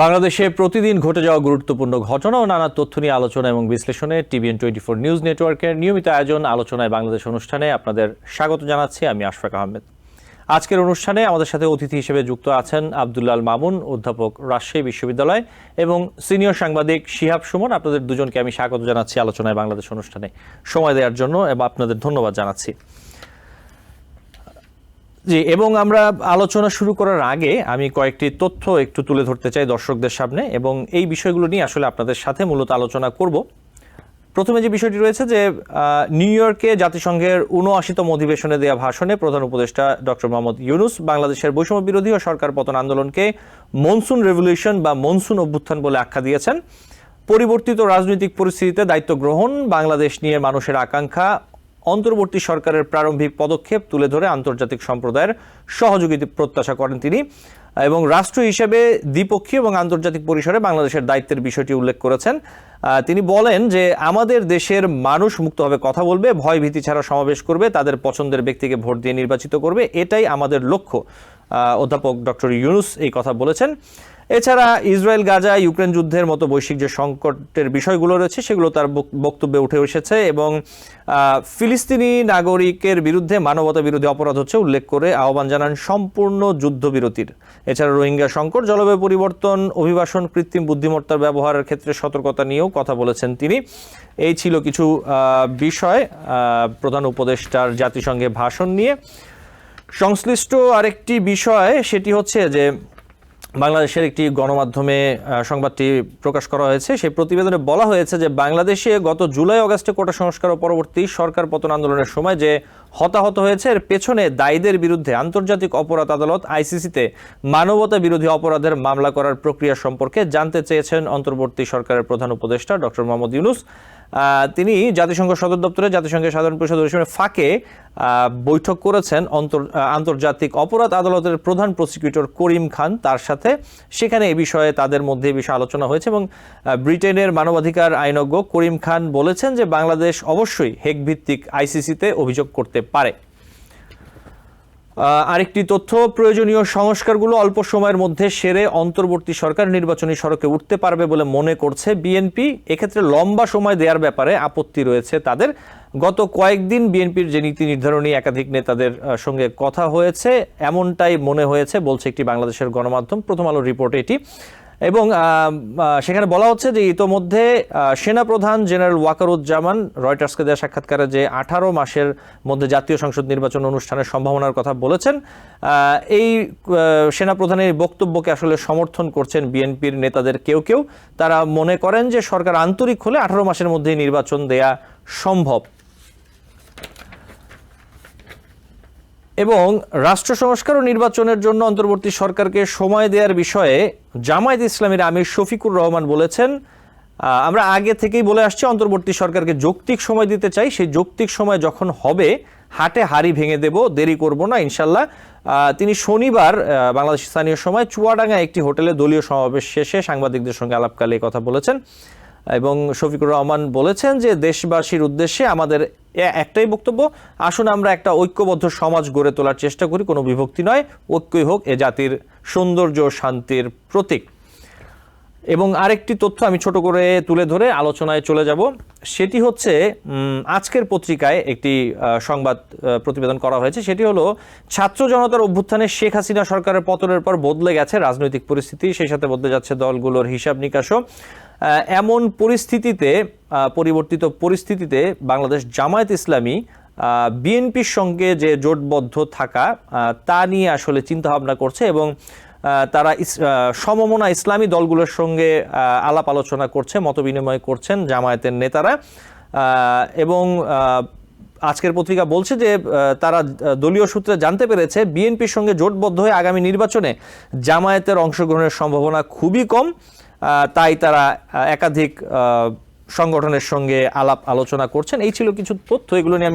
বাংলাদেশে প্রতিদিন ঘটে যাওয়া গুরুত্বপূর্ণ ঘটনা ও নানা তথ্য নিয়ে আলোচনা এবং বিশ্লেষণে টিভিএন 24 নিউজ নেটওয়ার্কের নিয়মিত আয়োজন আলোচনায় বাংলাদেশ অনুষ্ঠানে আপনাদের স্বাগত জানাচ্ছি। আমি আশফাক আহমেদ। আজকের অনুষ্ঠানে আমাদের সাথে অতিথি হিসেবে যুক্ত আছেন আব্দুল্লাহ আল মামুন, অধ্যাপক, রাজশাহী বিশ্ববিদ্যালয়, এবং সিনিয়র সাংবাদিক শিহাব সুমন। আপনাদের দুজনকে আমি স্বাগত জানাচ্ছি আলোচনায় বাংলাদেশ অনুষ্ঠানে সময় দেওয়ার জন্য, এবং আপনাদের ধন্যবাদ জানাচ্ছি। জি, এবং আমরা আলোচনা শুরু করার আগে আমি কয়েকটি তথ্য একটু তুলে ধরতে চাই দর্শকদের সামনে, এবং এই বিষয়গুলো নিয়ে আসলে আপনাদের সাথে মূলত আলোচনা করব। প্রথমে যে বিষয়টি রয়েছে যে নিউ ইয়র্কে জাতিসংঘের ৭৯তম অধিবেশনে দেওয়া ভাষণে প্রধান উপদেষ্টা ডক্টর মোহাম্মদ ইউনূস বাংলাদেশের বৈষম্য বিরোধী ও সরকার পতন আন্দোলনকে মনসুন রেভলিউশন বা মনসুন অভ্যুত্থান বলে আখ্যা দিয়েছেন। পরিবর্তিত রাজনৈতিক পরিস্থিতিতে দায়িত্ব গ্রহণ, বাংলাদেশ নিয়ে মানুষের আকাঙ্ক্ষা, অন্তর্বর্তী সরকারের প্রারম্ভিক পদক্ষেপ তুলে ধরে আন্তর্জাতিক সম্প্রদায়ের সহযোগিতা প্রত্যাশা করেন তিনি, এবং রাষ্ট্র হিসেবে দ্বিপক্ষীয় এবং আন্তর্জাতিক পরিসরে বাংলাদেশের দায়িত্বের বিষয়টি উল্লেখ করেছেন। তিনি বলেন যে আমাদের দেশের মানুষ মুক্তভাবে কথা বলবে, ভয় ভীতি ছাড়া সমাবেশ করবে, তাদের পছন্দের ব্যক্তিকে ভোট দিয়ে নির্বাচিত করবে, এটাই আমাদের লক্ষ্য। অধ্যাপক ডক্টর ইউনূস এই কথা বলেছেন। এছাড়া ইসরায়েল গাজা ইউক্রেন যুদ্ধের মতো বৈশ্বিক যে সংকটের বিষয়গুলো রয়েছে সেগুলো তার বক্তব্যে উঠে এসেছে, এবং ফিলিস্তিনি নাগরিকের বিরুদ্ধে মানবতা বিরোধী অপরাধ হচ্ছে উল্লেখ করে আহ্বান জানান সম্পূর্ণ যুদ্ধবিরতির। এছাড়া রোহিঙ্গা সংকট, জলবায়ু পরিবর্তন, অভিবাসন, কৃত্রিম বুদ্ধিমত্তার ব্যবহারের ক্ষেত্রে সতর্কতা নিয়েও কথা বলেছেন তিনি। এই ছিল কিছু বিষয় প্রধান উপদেষ্টার জাতিসংঘে ভাষণ নিয়ে। সংশ্লিষ্ট আরেকটি বিষয় সেটি হচ্ছে যে বাংলাদেশের একটি গণমাধ্যমে সংবাদটি প্রকাশ করা হয়েছে। সেই প্রতিবেদনে বলা হয়েছে যে বাংলাদেশে গত জুলাই আগস্টে কোটা সংস্কার ও পরবর্তী সরকার পতন আন্দোলনের সময় যে হতাহত হয়েছে এর পেছনে দায়ীদের বিরুদ্ধে আন্তর্জাতিক অপরাধ আদালত আইসিসিতে মানবতা বিরোধী অপরাধের মামলা করার প্রক্রিয়া সম্পর্কে জানতে চেয়েছেন অন্তর্বর্তী সরকারের প্রধান উপদেষ্টা ডক্টর মোহাম্মদ ইউনূস। তিনি জাতিসংঘ সদর দপ্তরে জাতিসংঘের সাধারণ পরিষদ অধিবেশনের ফাঁকে বৈঠক করেছেন আন্তর্জাতিক অপরাধ আদালতের প্রধান প্রসিকিউটর করিম খান তার সাথে। সেখানে এই বিষয়ে তাদের মধ্যে এই বিষয়ে আলোচনা হয়েছে, এবং ব্রিটেনের মানবাধিকার আইনজ্ঞ করিম খান বলেছেন যে বাংলাদেশ অবশ্যই হেগ ভিত্তিক আইসিসিতে অভিযোগ করতে পারে। আরেকটি তথ্য, প্রয়োজনীয় সংস্কারগুলো অল্প সময়ের মধ্যে সেরে অন্তর্বর্তী সরকার নির্বাচনী সড়কে উঠতে পারবে বলে মনে করছে বিএনপি। এক্ষেত্রে লম্বা সময় দেওয়ার ব্যাপারে আপত্তি রয়েছে তাদের। গত কয়েকদিন বিএনপির যে নীতি নির্ধারণী একাধিক নেতাদের সঙ্গে কথা হয়েছে এমনটাই মনে হয়েছে বলছে একটি বাংলাদেশের গণমাধ্যম, প্রথম আলোর রিপোর্ট এটি। এবং সেখানে বলা হচ্ছে যে ইতোমধ্যে সেনাপ্রধান জেনারেল ওয়াকারুজ্জামান রয়টার্সকে দেওয়া সাক্ষাৎকারে যে 18 মাসের মধ্যে জাতীয় সংসদ নির্বাচন অনুষ্ঠানের সম্ভাবনার কথা বলেছেন। এই সেনাপ্রধানের বক্তব্যকে আসলে সমর্থন করছেন বিএনপির নেতাদের কেউ কেউ। তারা মনে করেন যে সরকার আন্তরিক হলে 18 মাসের মধ্যেই নির্বাচন দেয়া সম্ভব। এবং রাষ্ট্র সংস্কার ও নির্বাচনের জন্য অন্তর্বর্তী সরকারকে সময় দেওয়ার বিষয়ে জামায়াত ইসলামীর আমির শফিকুর রহমান বলেছেন, আমরা আগে থেকেই বলে আসছি অন্তর্বর্তী সরকারকে যৌক্তিক সময় দিতে চাই, সেই যৌক্তিক সময় যখন হবে হাটে হাড়ি ভেঙে দেব, দেরি করব না ইনশাল্লাহ। তিনি শনিবার বাংলাদেশ স্থানীয় সময় চুয়াডাঙ্গা একটি হোটেলে দলীয় সমাবেশ শেষে সাংবাদিকদের সঙ্গে আলাপকালে কথা বলেছেন, এবং শফিকুর রহমান বলেছেন যে দেশবাসীর উদ্দেশ্যে আমাদের একটাই বক্তব্য, আসুন আমরা একটা ঐক্যবদ্ধ সমাজ গড়ে তোলার চেষ্টা করি, কোনো বিভক্তি নয়, ঐক্যই হোক এ জাতির সৌন্দর্য শান্তির প্রতীক। এবং আরেকটি তথ্য আমি ছোট করে তুলে ধরে আলোচনায় চলে যাব, সেটি হচ্ছে আজকের পত্রিকায় একটি সংবাদ প্রতিবেদন করা হয়েছে। সেটি হলো ছাত্র জনতার অভ্যুত্থানে শেখ হাসিনা সরকারের পতনের পর বদলে গেছে রাজনৈতিক পরিস্থিতি, সেই সাথে বদলে যাচ্ছে দলগুলোর হিসাব নিকাশও। এমন পরিস্থিতিতে, পরিবর্তিত পরিস্থিতিতে বাংলাদেশ জামায়াত ইসলামী বিএনপির সঙ্গে যে জোটবদ্ধ থাকা তা নিয়ে আসলে চিন্তাভাবনা করছে, এবং তারা সমমনা ইসলামী দলগুলোর সঙ্গে আলাপ আলোচনা করছে, মতবিনিময় করছেন জামায়াতের নেতারা। এবং আজকের পত্রিকা বলছে যে তারা দলীয় সূত্রে জানতে পেরেছে বিএনপির সঙ্গে জোটবদ্ধ হয়ে আগামী নির্বাচনে জামায়াতের অংশগ্রহণের সম্ভাবনা খুবই কম, তাই তারা একাধিক সংগঠনের সঙ্গে আলাপ আলোচনা করছেন। এই ছিল কিছু তথ্য, এগুলো নিয়ে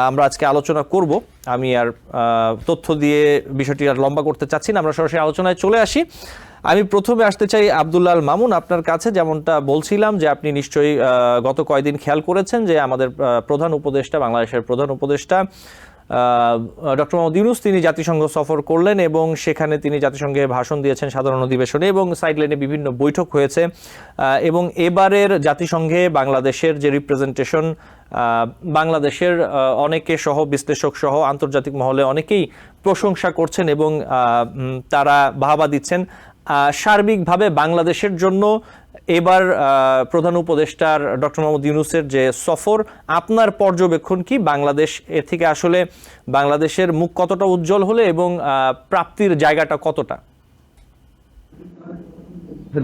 আমরা আজকে আলোচনা করব। আমি আর তথ্য দিয়ে বিষয়টি আর লম্বা করতে চাচ্ছি না, আমরা সরাসরি আলোচনায় চলে আসি। আমি প্রথমে আসতে চাই আব্দুল্লাহ আল মামুন আপনার কাছে। যেমনটা বলছিলাম যে আপনি নিশ্চয়ই গত কয়েকদিন খেয়াল করেছেন যে আমাদের প্রধান উপদেষ্টা, বাংলাদেশের প্রধান উপদেষ্টা ডক্টর মোহাম্মদ ইউনূস তিনি জাতিসংঘ সফর করলেন এবং সেখানে তিনি জাতিসংঘে ভাষণ দিয়েছেন সাধারণ অধিবেশনে এবং সাইডলাইনে বিভিন্ন বৈঠক হয়েছে এবং এবারের জাতিসংঘে বাংলাদেশের যে রিপ্রেজেন্টেশন, বাংলাদেশের অনেকে সহ বিশ্লেষক সহ আন্তর্জাতিক মহলে অনেকেই প্রশংসা করছেন এবং তারা বাহবা দিচ্ছেন। সার্বিকভাবে বাংলাদেশের জন্য এবার প্রধান উপদেষ্টার ডক্টর মোহাম্মদ ইউনূসের যে সফর, আপনার পর্যবেক্ষণ কি? বাংলাদেশ এর থেকে আসলে বাংলাদেশের মুখ কতটা উজ্জ্বল হলে এবং প্রাপ্তির জায়গাটা কতটা?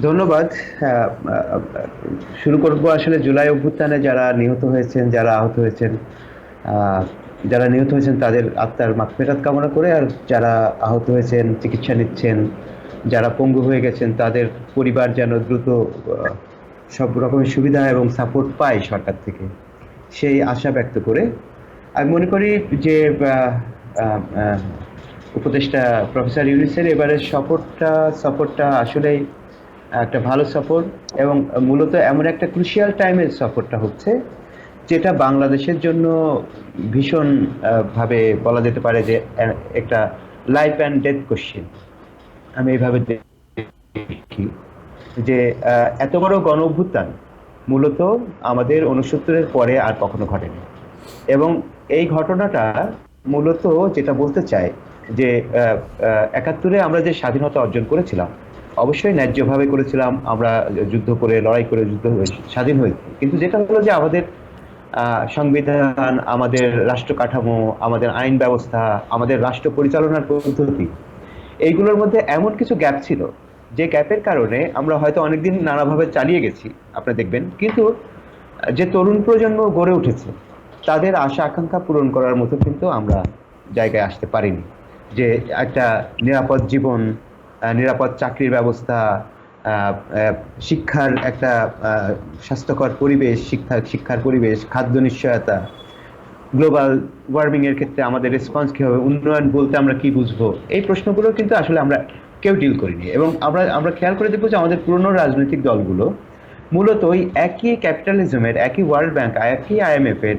ধন্যবাদ। শুরু করব আসলে জুলাই অভ্যুত্থানে যারা নিহত হয়েছেন, যারা আহত হয়েছেন, যারা নিহত হয়েছেন তাদের আত্মার মাগফিরাত কামনা করে, আর যারা আহত হয়েছেন চিকিৎসা নিচ্ছেন, যারা পঙ্গু হয়ে গেছেন তাদের পরিবার যেন দ্রুত সব রকমের সুবিধা এবং সাপোর্ট পায় সরকার থেকে, সেই আশা ব্যক্ত করে আমি মনে করি যে উপদেষ্টা প্রফেসর ইউনূসের এবারের সফরটা আসলেই একটা ভালো সফর এবং মূলত এমন একটা ক্রুশিয়াল টাইমের সফরটা হচ্ছে যেটা বাংলাদেশের জন্য ভীষণ ভাবে বলা যেতে পারে যে একটা লাইফ অ্যান্ড ডেথ কোশ্চেন। আমি এইভাবে দেখি যে এত বড় গণ অভ্যুত্থান মূলত আমাদের ৬৯-এর পরে আর কখনো ঘটেনি এবং এই ঘটনাটা মূলত যেটা বলতে চাই যে ৭১-এ আমরা যে স্বাধীনতা অর্জন করেছিলাম অবশ্যই ন্যায্যভাবে করেছিলাম, আমরা যুদ্ধ করে লড়াই করে স্বাধীন হয়েছি, কিন্তু যেটা হলো যে আমাদের সংবিধান, আমাদের রাষ্ট্র কাঠামো, আমাদের আইন ব্যবস্থা, আমাদের রাষ্ট্র পরিচালনার পদ্ধতি, এইগুলোর মধ্যে এমন কিছু গ্যাপ ছিল যে গ্যাপের কারণে আমরা হয়তো অনেকদিন নানাভাবে চালিয়ে গেছি আপনারা দেখবেন, কিন্তু যে তরুণ প্রজন্ম গড়ে উঠেছে তাদের আশা আকাঙ্ক্ষা পূরণ করার মতো কিন্তু আমরা জায়গায় আসতে পারিনি। যে একটা নিরাপদ জীবন, নিরাপদ চাকরির ব্যবস্থা, শিক্ষার একটা স্বাস্থ্যকর পরিবেশ, শিক্ষার পরিবেশ, খাদ্য নিশ্চয়তা, গ্লোবাল ওয়ার্মিং এর ক্ষেত্রে আমাদের রেসপন্স কি হবে, উন্নয়ন বলতে আমরা কি বুঝবো, এই প্রশ্নগুলো কিন্তু আসলে আমরা কেউ ডিল করিনি। এবং আমরা খেয়াল করে দেখবো যে আমাদের পুরনো রাজনৈতিক দলগুলো মূলত ওই একই ক্যাপিটালিজমের, একই ওয়ার্ল্ড ব্যাংক, একই IMF এর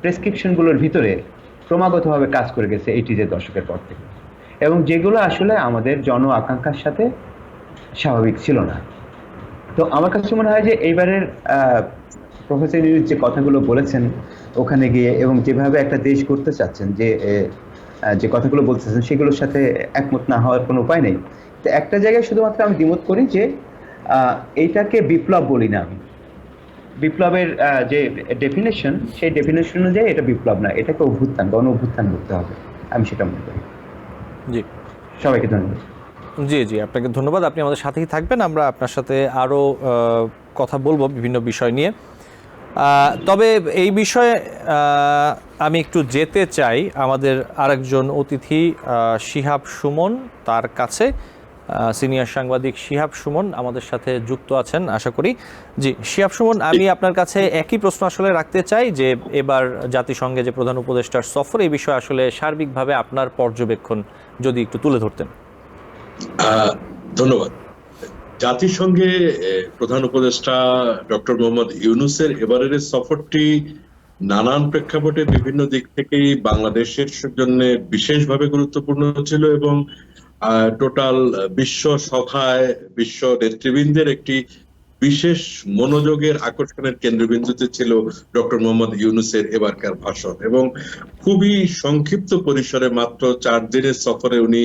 প্রেসক্রিপশনগুলোর ভিতরে ক্রমাগতভাবে কাজ করে গেছে 80-এর দশকের পর থেকে, এবং যেগুলো আসলে আমাদের জন আকাঙ্ক্ষার সাথে স্বাভাবিক ছিল না। তো আমার কাছে মনে হয় যে এইবারের প্রফেসর ইউনূস যে কথাগুলো বলেছেন ওখানে গিয়ে এবং যেভাবে একটা দেশ করতে চাচ্ছেন, যে কথাগুলো বলতেছেন সেগুলোর সাথে একমত না হওয়ার কোনো উপায় নেই। তো একটা জায়গায় শুধুমাত্র আমি দ্বিমত করি যে এইটাকে বিপ্লব বলি না আমি। বিপ্লবের যে ডেফিনেশন, সেই ডেফিনেশন অনুযায়ী এটা বিপ্লব না, এটাকে অভ্যুত্থান, গণ অভ্যুত্থান করতে হবে, আমি সেটা মনে করি। জি, সবাইকে ধন্যবাদ। জি জি, আপনাকে ধন্যবাদ। আপনি আমাদের সাথেই থাকবেন, আমরা আপনার সাথে আরও কথা বলবো বিভিন্ন বিষয় নিয়ে। তবে এই বিষয়ে আমি একটু যেতে চাই আমাদের আরেকজন অতিথি শিহাব সুমন, তার কাছে। সিনিয়র সাংবাদিক শিহাব সুমন আমাদের সাথে যুক্ত আছেন আশা করি। জি শিহাব সুমন, আমি আপনার কাছে একই প্রশ্ন আসলে রাখতে চাই যে এবার জাতিসংঘে যে প্রধান উপদেষ্টার সফর, এই বিষয়ে আসলে সার্বিকভাবে আপনার পর্যবেক্ষণ যদি একটু তুলে ধরতেন। ধন্যবাদ। জাতিসংঘে প্রধান উপদেষ্টা ডক্টর মোহাম্মদ ইউনূসের এবারের সফরটি নানান প্রেক্ষাপটে বিভিন্ন দিক থেকেই বাংলাদেশের জন্য বিশেষভাবে গুরুত্বপূর্ণ ছিল এবং টোটাল বিশ্ব সভায় বিশ্ব নেতৃবৃন্দের একটি বিশেষ মনোযোগের আকর্ষণের কেন্দ্রবিন্দুতে ছিল ডক্টর মোহাম্মদ ইউনূসের এবারকার ভাষণ। এবং খুবই সংক্ষিপ্ত পরিসরে মাত্র 4 দিনের সফরে উনি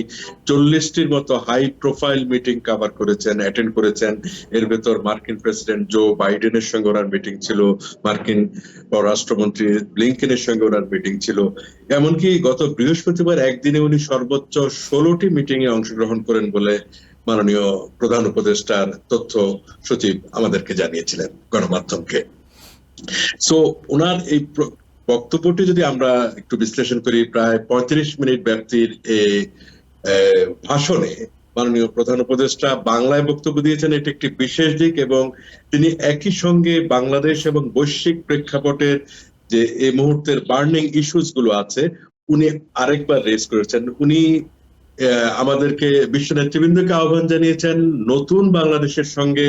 40টির মতো হাই প্রোফাইল মিটিং কভার করেছেন, অ্যাটেন্ড করেছেন। এর ভেতর মার্কিন প্রেসিডেন্ট জো বাইডেনের সঙ্গে ওনার মিটিং ছিল, মার্কিন পররাষ্ট্রমন্ত্রী ব্লিংকেনের সঙ্গে ওনার মিটিং ছিল, এমনকি গত বৃহস্পতিবার একদিনে উনি সর্বোচ্চ 16টি মিটিং এ অংশগ্রহণ করেন বলে মাননীয় প্রধান উপদেষ্টার তথ্য সচিব আমাদেরকে জানিয়েছিলেন গণমাধ্যমকে। সো ওনার এই বক্তব্যটি যদি আমরা একটু বিশ্লেষণ করি, প্রায় 35 মিনিট ব্যাপ্তির এই ভাষণে মাননীয় প্রধান উপদেষ্টা বাংলায় বক্তব্য দিয়েছেন, এটি একটি বিশেষ দিক। এবং তিনি একই সঙ্গে বাংলাদেশ এবং বৈশ্বিক প্রেক্ষাপটের যে এই মুহূর্তের বার্নিং ইস্যুস গুলো আছে উনি আরেকবার রেজ করেছেন। উনি আমাদেরকে বিশ্ব নেতৃবৃন্দকে আহ্বান জানিয়েছেন নতুন বাংলাদেশের সঙ্গে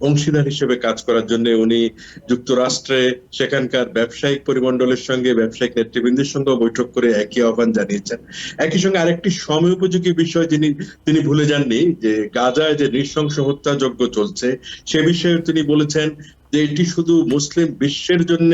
অংশীদার হিসেবে কাজ করার জন্য উনি যুক্তরাষ্ট্রে সেখানকার ব্যবসায়িক পরিমণ্ডলের সঙ্গে, ব্যবসায়িক নেতৃবৃন্দের সঙ্গে বৈঠক করে একই আহ্বান জানিয়েছেন। একই সঙ্গে আরেকটি সময়োপযোগী বিষয় তিনি ভুলে যাননি, যে গাজায় যে নৃশংস হত্যাযজ্ঞ চলছে সে বিষয়ে তিনি বলেছেন যে এটি শুধু মুসলিম বিশ্বের জন্য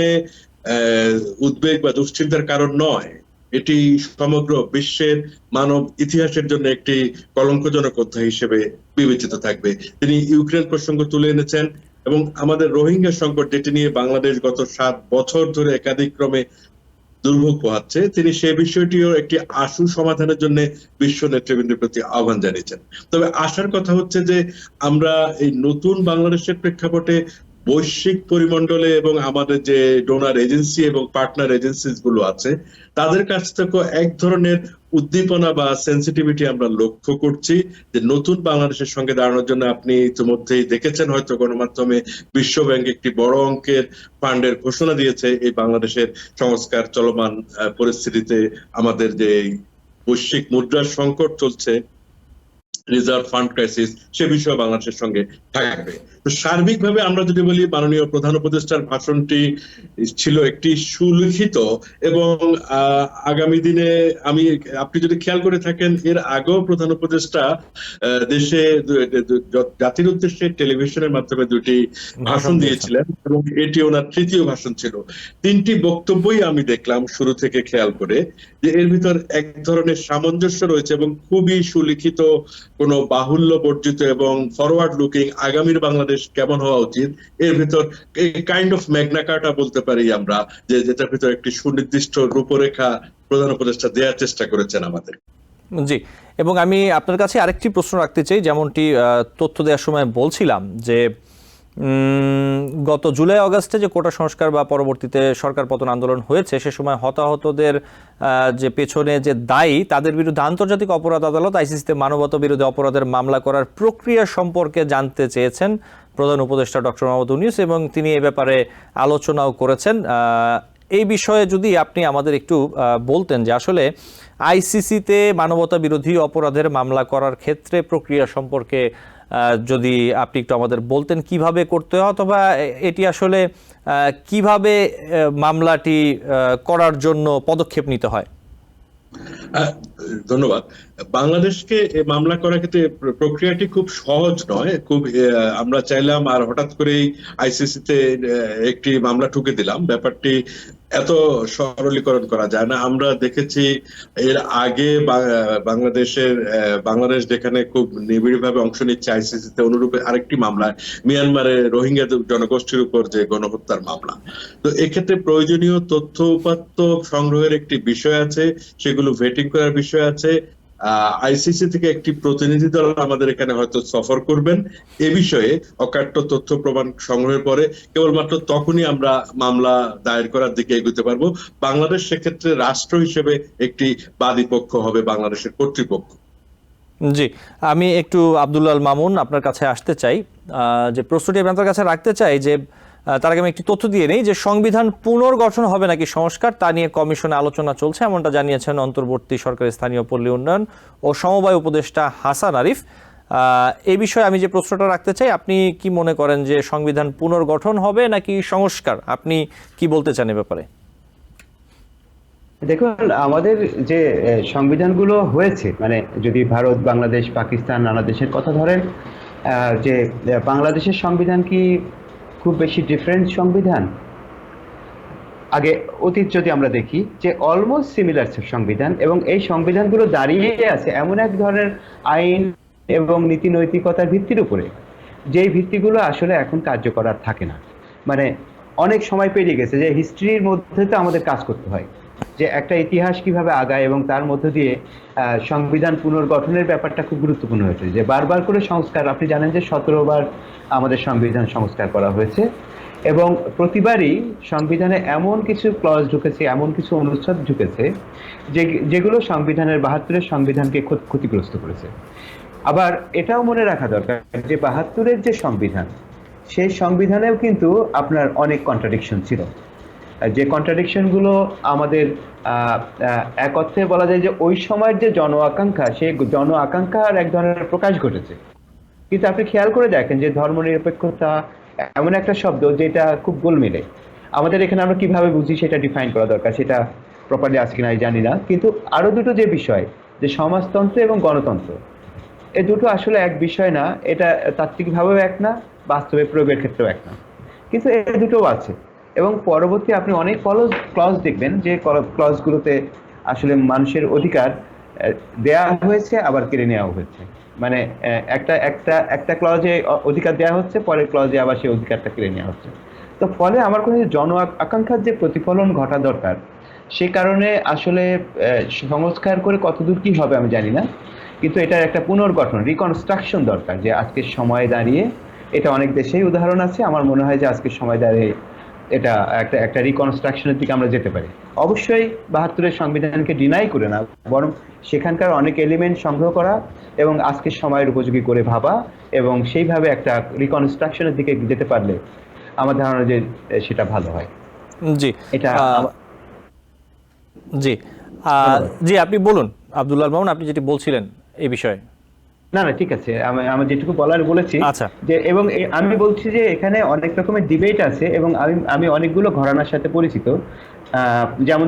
উদ্বেগ বা দুশ্চিন্তার কারণ নয়, এটি সমগ্র বিশ্বের মানব ইতিহাসের জন্য একটি কলঙ্কজনক অধ্যায় হিসেবে বিবেচিত থাকবে। তিনি ইউক্রেন প্রসঙ্গ তুলে এনেছেন এবং আমাদের রোহিঙ্গা সংকট, যেটি নিয়ে বাংলাদেশ গত 7 বছর ধরে একাধিক ক্রমে দুর্ভোগ পোহাচ্ছে, তিনি সেই বিষয়টিও একটি আশু সমাধানের জন্য বিশ্ব নেতৃবৃন্দের প্রতি আহ্বান জানিয়েছেন। তবে আশার কথা হচ্ছে যে আমরা এই নতুন বাংলাদেশের প্রেক্ষাপটে বৈশ্বিক পরিমণ্ডলে এবং আমাদের যে ডোনার এজেন্সি এবং পার্টনার এজেন্সিস গুলো আছে তাদের কাছ থেকে এক ধরনের উদ্দীপনা বা সেন্সিটিভিটি আমরা লক্ষ্য করছি, যে নতুন বাংলাদেশের সঙ্গে দাঁড়ানোর জন্য আপনি ইতিমধ্যেই দেখেছেন হয়তো গণমাধ্যমে বিশ্ব ব্যাংক একটি বড় অঙ্কের ফান্ডের ঘোষণা দিয়েছে এই বাংলাদেশের সংস্কার চলমান পরিস্থিতিতে। আমাদের যে বৈশ্বিক মুদ্রার সংকট চলছে, রিজার্ভ ফান্ড ক্রাইসিস, সে বিষয়ে বাংলাদেশের সঙ্গে থাকবে। তো সার্বিকভাবে আমরা যদি বলি, মাননীয় প্রধান উপদেষ্টার ভাষণটি ছিল একটি সুলিখিত এবং আগামী দিনে আপনি যদি খেয়াল করে থাকেন, এর আগেও প্রধান উপদেষ্টা দেশে জাতির উদ্দেশ্যে টেলিভিশনের মাধ্যমে 2টি ভাষণ দিয়েছিলেন এবং এটি ওনার 3য় ভাষণ ছিল। 3টি বক্তব্যই আমি দেখলাম শুরু থেকে খেয়াল করে যে এর ভিতর এক ধরনের সামঞ্জস্য রয়েছে এবং খুবই সুলিখিত, কোনো বাহুল্য বর্জিত এবং ফরওয়ার্ড লুকিং আগামীর বাংলাদেশ কেমন হওয়া উচিত, এর ভিতর কাইন্ড অফ ম্যাগনা কার্টা বলতে পারি আমরা, যে যেটার ভিতর একটি সুনির্দিষ্ট রূপরেখা প্রধান উপদেষ্টা দেওয়ার চেষ্টা করেছেন আমাদের। জি, এবং আমি আপনার কাছে আরেকটি প্রশ্ন রাখতে চাই, যেমনটি তথ্য দেওয়ার সময় বলছিলাম যে গত জুলাই আগস্টে যে কোটা সংস্কার বা পরবর্তীতে সরকার পতন আন্দোলন হয়েছে, সে সময় হতাহতদের যে পেছনে যে দায়ী, তাদের বিরুদ্ধে আন্তর্জাতিক অপরাধ আদালত আইসিসিতে মানবতা বিরোধী অপরাধের মামলা করার প্রক্রিয়া সম্পর্কে জানতে চেয়েছেন প্রধান উপদেষ্টা ডক্টর মোহাম্মদ ইউনূস, এবং তিনি এ ব্যাপারে আলোচনাও করেছেন। এই বিষয়ে যদি আপনি আমাদের একটু বলতেন যে আসলে আইসিসিতে মানবতা বিরোধী অপরাধের মামলা করার ক্ষেত্রে প্রক্রিয়া সম্পর্কে যদি আপনি একটু আমাদের বলতেন কিভাবে করতে হয়, অথবা এটি আসলে কিভাবে মামলাটি করার জন্য পদক্ষেপ নিতে হয়। ধন্যবাদ। বাংলাদেশকে মামলা করার ক্ষেত্রে প্রক্রিয়াটি খুব সহজ নয়। আমরা চাইলাম আর হঠাৎ করেই আইসিসিতে একটি মামলা ঠুকে দিলাম, ব্যাপারটি এত সরলীকরণ করা যায় না। আমরা দেখেছি এর আগে বাংলাদেশ যেখানে খুব নিবিড়ভাবে অংশ নিচ্ছে আইসিসিতে, অনুরূপে আরেকটি মামলা মিয়ানমারে রোহিঙ্গা জনগোষ্ঠীর উপর যে গণহত্যার মামলা। তো এক্ষেত্রে প্রয়োজনীয় তথ্য উপাত্ত সংগ্রহের একটি বিষয় আছে, সেগুলো ভেটিং করার বিষয় আছে। আইসিসি থেকে একটি প্রতিনিধি দল আমাদের এখানে হয়তো সফর করবেন। এ বিষয়ে অকাট্য তথ্য প্রমাণ সংগ্রহের পরে কেবলমাত্র তখনই আমরা মামলা দায়ের করার দিকে এগোতে পারবো। বাংলাদেশ সেক্ষেত্রে রাষ্ট্র হিসেবে একটি বাদী পক্ষ হবে বাংলাদেশের কর্তৃপক্ষ। জি, আমি একটু আব্দুল্লাহ আল মামুন আপনার কাছে আসতে চাই, যে প্রশ্নটি আপনার কাছে রাখতে চাই, যে তার আগে আমি একটি তথ্য দিয়ে নেই যে সংবিধান পুনর্গঠন হবে নাকি সংস্কার, তা নিয়ে কমিশনে আলোচনা চলছে, এমনটা জানিয়েছেন অন্তর্বর্তী সরকারের স্থানীয় পল্লী উন্নয়ন ও সমবায় উপদেষ্টা হাসান আরিফ। এই বিষয়ে আমি যে প্রশ্নটা রাখতে চাই, আপনি কি মনে করেন যে সংবিধান পুনর্গঠন হবে নাকি সংস্কার? আপনি কি বলতে চান এ ব্যাপারে? দেখুন, আমাদের যে সংবিধানগুলো হয়েছে, মানে যদি ভারত, বাংলাদেশ, পাকিস্তান, নানা দেশের কথা ধরেন, যে বাংলাদেশের সংবিধান কি খুব বেশি ডিফারেন্ট সংবিধান? আগে অতীত যদি আমরা দেখি, যে অলমোস্ট সিমিলার সংবিধান, এবং এই সংবিধানগুলো দাঁড়িয়ে আছে এমন এক ধরনের আইন এবং নীতি নৈতিকতার ভিত্তির উপরে, যেই ভিত্তিগুলো আসলে এখন কার্যকর আর থাকে না। মানে অনেক সময় পেরিয়ে গেছে, যে হিস্ট্রির মধ্যে তো আমাদের কাজ করতে হয়, যে একটা ইতিহাস কিভাবে আগায়, এবং তার মধ্য দিয়ে সংবিধান পুনর্গঠনের ব্যাপারটা খুব গুরুত্বপূর্ণ হয়েছে। যে বারবার করে সংস্কার, আপনি জানেন যে 17 বার আমাদের সংবিধান সংস্কার করা হয়েছে, এবং প্রতিবারই সংবিধানে এমন কিছু ক্লজ ঢুকেছে, এমন কিছু অনুচ্ছেদ ঢুকেছে যেগুলো সংবিধানের 72-এর সংবিধানকে ক্ষতিগ্রস্ত করেছে। আবার এটাও মনে রাখা দরকার যে 72-এর যে সংবিধান, সেই সংবিধানেও কিন্তু আপনার অনেক কন্ট্রাডিকশন ছিল, যে কন্ট্রাডিকশনগুলো আমাদের এক অর্থে বলা যায় যে ওই সময়ের যে জন আকাঙ্ক্ষা, সেই জন আকাঙ্ক্ষার এক ধরনের প্রকাশ ঘটেছে। কিন্তু আপনি খেয়াল করে দেখেন যে ধর্মনিরপেক্ষতা এমন একটা শব্দ যেটা খুব গোলমেলে। আমাদের এখানে আমরা কিভাবে বুঝি সেটা ডিফাইন করা দরকার, সেটা প্রপারলি আছে কিনা আমি জানি না। কিন্তু আরো দুটো যে বিষয়, যে সমাজতন্ত্র এবং গণতন্ত্র, এই দুটো আসলে এক বিষয় না। এটা তাত্ত্বিকভাবেও এক না, বাস্তবে প্রয়োগের ক্ষেত্রেও এক না, কিন্তু এই দুটোও আছে। এবং পরবর্তী আপনি অনেক ক্লজ দেখবেন যে ক্লজগুলোতে আসলে মানুষের অধিকার দেয়া হয়েছে, আবার কেড়ে নেওয়া হয়েছে। মানে একটা একটা একটা ক্লজে অধিকার দেওয়া হচ্ছে, পরের ক্লজে আবার সেই অধিকারটা কেড়ে নেওয়া হচ্ছে। তো ফলে আমার কোনো জন আকাঙ্ক্ষার যে প্রতিফলন ঘটা দরকার, সে কারণে আসলে সংস্কার করে কতদূর কি হবে আমি জানি না, কিন্তু এটার একটা পুনর্গঠন, রিকনস্ট্রাকশন দরকার। যে আজকের সময়ে দাঁড়িয়ে, এটা অনেক দেশেই উদাহরণ আছে, আমার মনে হয় যে আজকের সময় দাঁড়িয়ে এটা একটা একটা রিকনস্ট্রাকশনের দিকে আমরা যেতে পারি। অবশ্যই ৭২-এর সংবিধানকে ডিনাই করে না, বরং সেখানকার অনেক এলিমেন্ট সংগ্রহ করা এবং আজকের সময়ের উপযোগী করে ভাবা, এবং সেইভাবে একটা রিকনস্ট্রাকশনের দিকে যেতে পারলে আমার ধারণা যে সেটা ভালো হয়। জি এটা জি জি, আপনি বলুন আব্দুল্লাহ আল মামুন, আপনি যেটি বলছিলেন এই বিষয়ে। না না, ঠিক আছে, আমি যেটুকু বলার বলেছি। আচ্ছা। যে এবং আমি বলছি যে এখানে অনেক রকমের ডিবেট আছে, এবং আমি অনেকগুলো ঘরানার সাথে পরিচিত। যেমন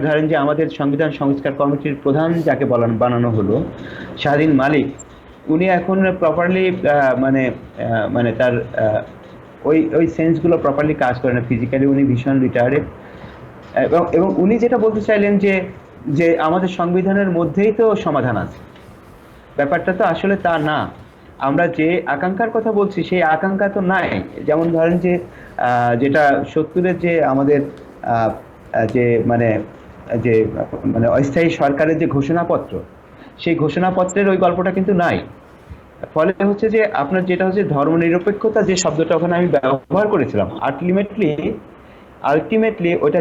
ধরেন যে আমাদের সংবিধান সংস্কার কমিটির প্রধান যাকে বানানো হলো, শাহীন মালিক, উনি এখন প্রপারলি মানে মানে তার ওই সেন্সগুলো প্রপারলি কাজ করে না। ফিজিক্যালি উনি ভীষণ রিটায়ার্ডেড, এবং উনি যেটা বলতে চাইলেন যে যে আমাদের সংবিধানের মধ্যেই তো সমাধান আছে। ব্যাপারটা তো আসলে তা না। আমরা যে আকাঙ্ক্ষার কথা বলছি সেই আকাঙ্ক্ষা তো নাই। যেমন ধরেন যে যেটা ৭০-এর যে আমাদের যে মানে যে মানে অস্থায়ী সরকারের যে ঘোষণাপত্র, সেই ঘোষণাপত্রের ওই গল্পটা কিন্তু নাই। ফলে হচ্ছে যে আপনার যেটা হচ্ছে ধর্মনিরপেক্ষতা, যে শব্দটা ওখানে আমি ব্যবহার করেছিলাম, আলটিমেটলি ওটা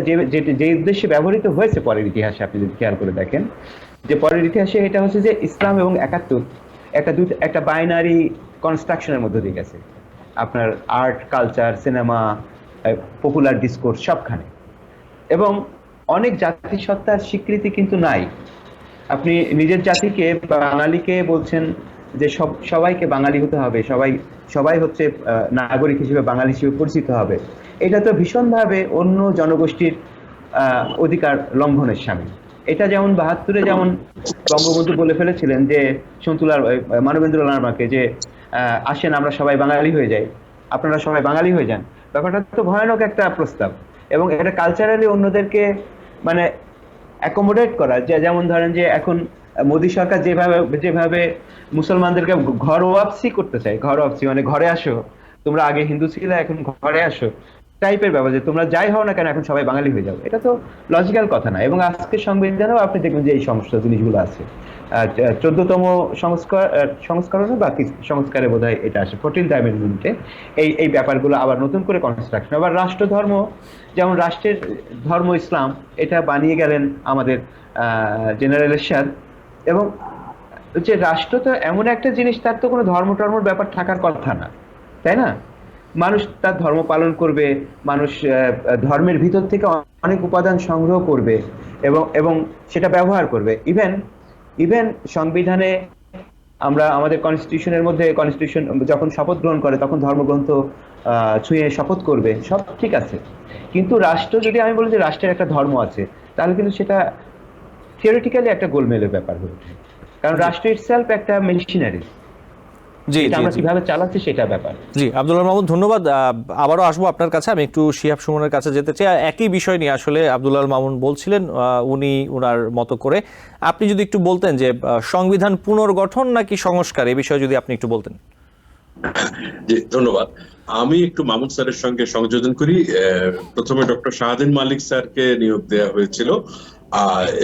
যে উদ্দেশ্যে ব্যবহৃত হয়েছে পরের ইতিহাসে, আপনি যদি খেয়াল করে দেখেন যে পরের ইতিহাসে এটা হচ্ছে যে ইসলাম এবং একাত্তর একটা বাইনারি কনস্ট্রাকশনের মধ্যে দিয়ে গেছে। আপনার art, culture, cinema, popular discourse সবখানে, এবং অনেক জাতিসত্তার স্বীকৃতি কিন্তু নাই। আপনি নিজের জাতিকে, বাঙালিকে বলছেন যে সবাইকে বাঙালি হতে হবে, সবাই হচ্ছে নাগরিক হিসেবে বাঙালি হিসেবে পরিচিত হবে। এটা তো ভীষণভাবে অন্য জনগোষ্ঠীর অধিকার লঙ্ঘনের সামিল। এটা যেমন ৭২-এ যেমন বঙ্গবন্ধু বলে ফেলেছিলেন যে মানবেন্দ্র লারমাকে, যে আসেন আমরা সবাই বাঙালি হয়ে যাই, আপনারা সবাই বাঙালি হয়ে যান। ব্যাপারটা তো ভয়ানক একটা প্রস্তাব, এবং এটা কালচারালি অন্যদেরকে মানে অ্যাকোমোডেট করা। যেমন ধরেন যে এখন মোদী সরকার যেভাবে মুসলমানদেরকে ঘর ওয়াপসি করতে চায়, ঘর ওয়াপসি মানে ঘরে আসো, তোমরা আগে হিন্দু ছিলে এখন ঘরে আসো টাইপের ব্যাপার, যে তোমরা যাই হও না কেন এখন সবাই বাঙালি হয়ে যাও। এটা তো লজিক্যাল কথা না। এবং আজকের সংবিধানেও আপনি দেখবেন যে এই সমস্ত জিনিসগুলো আছে। 14তম সংস্করণে বা সংস্কারে বোধহয় এটা আসে, 14th অ্যামেন্ডমেন্টে এই ব্যাপারগুলো আবার নতুন করে কনস্ট্রাকশন। আবার রাষ্ট্রধর্ম, যেমন রাষ্ট্রের ধর্ম ইসলাম, এটা বানিয়ে গেলেন আমাদের জেনারেল এরশাদ। এবং যে রাষ্ট্র তো এমন একটা জিনিস, তার তো কোনো ধর্মটর্মর ব্যাপার থাকার কথা না, তাই না? মানুষ তার ধর্ম পালন করবে, মানুষ ধর্মের ভিতর থেকে অনেক উপাদান সংগ্রহ করবে এবং সেটা ব্যবহার করবে। ইভেন সংবিধানে আমরা আমাদের কনস্টিটিউশনের মধ্যে, কনস্টিটিউশন যখন শপথ গ্রহণ করে তখন ধর্মগ্রন্থ ছুঁয়ে শপথ করবে, সব ঠিক আছে। কিন্তু রাষ্ট্র, যদি আমি বলি যে রাষ্ট্রের একটা ধর্ম আছে, তাহলে কিন্তু সেটা থিওরিটিক্যালি একটা গোলমেলের ব্যাপার হয়ে ওঠে। কারণ রাষ্ট্র ইটসেলফ একটা মেশিনারি, এটা আমরা কিভাবে চালাচ্ছি সেটা ব্যাপার। জি, আব্দুল্লাহ মামুন, ধন্যবাদ। আবারও আসবো আপনার কাছে। আমি একটু শিহাব সুমনের কাছে যেতে চাই। একই বিষয় নিয়ে আসলে আব্দুল্লাহ মামুন বলছিলেন, উনি ওনার মতো করে। আপনি যদি একটু বলতেন যে সংবিধান পুনর্গঠন নাকি সংস্কার, এই বিষয়ে যদি আপনি একটু বলতেন। জি, ধন্যবাদ। আমি একটু মামুন স্যারের সঙ্গে সংযোজন করি। প্রথমে ডক্টর শাহীন মালিক স্যারকে নিয়োগ দেওয়া হয়েছিল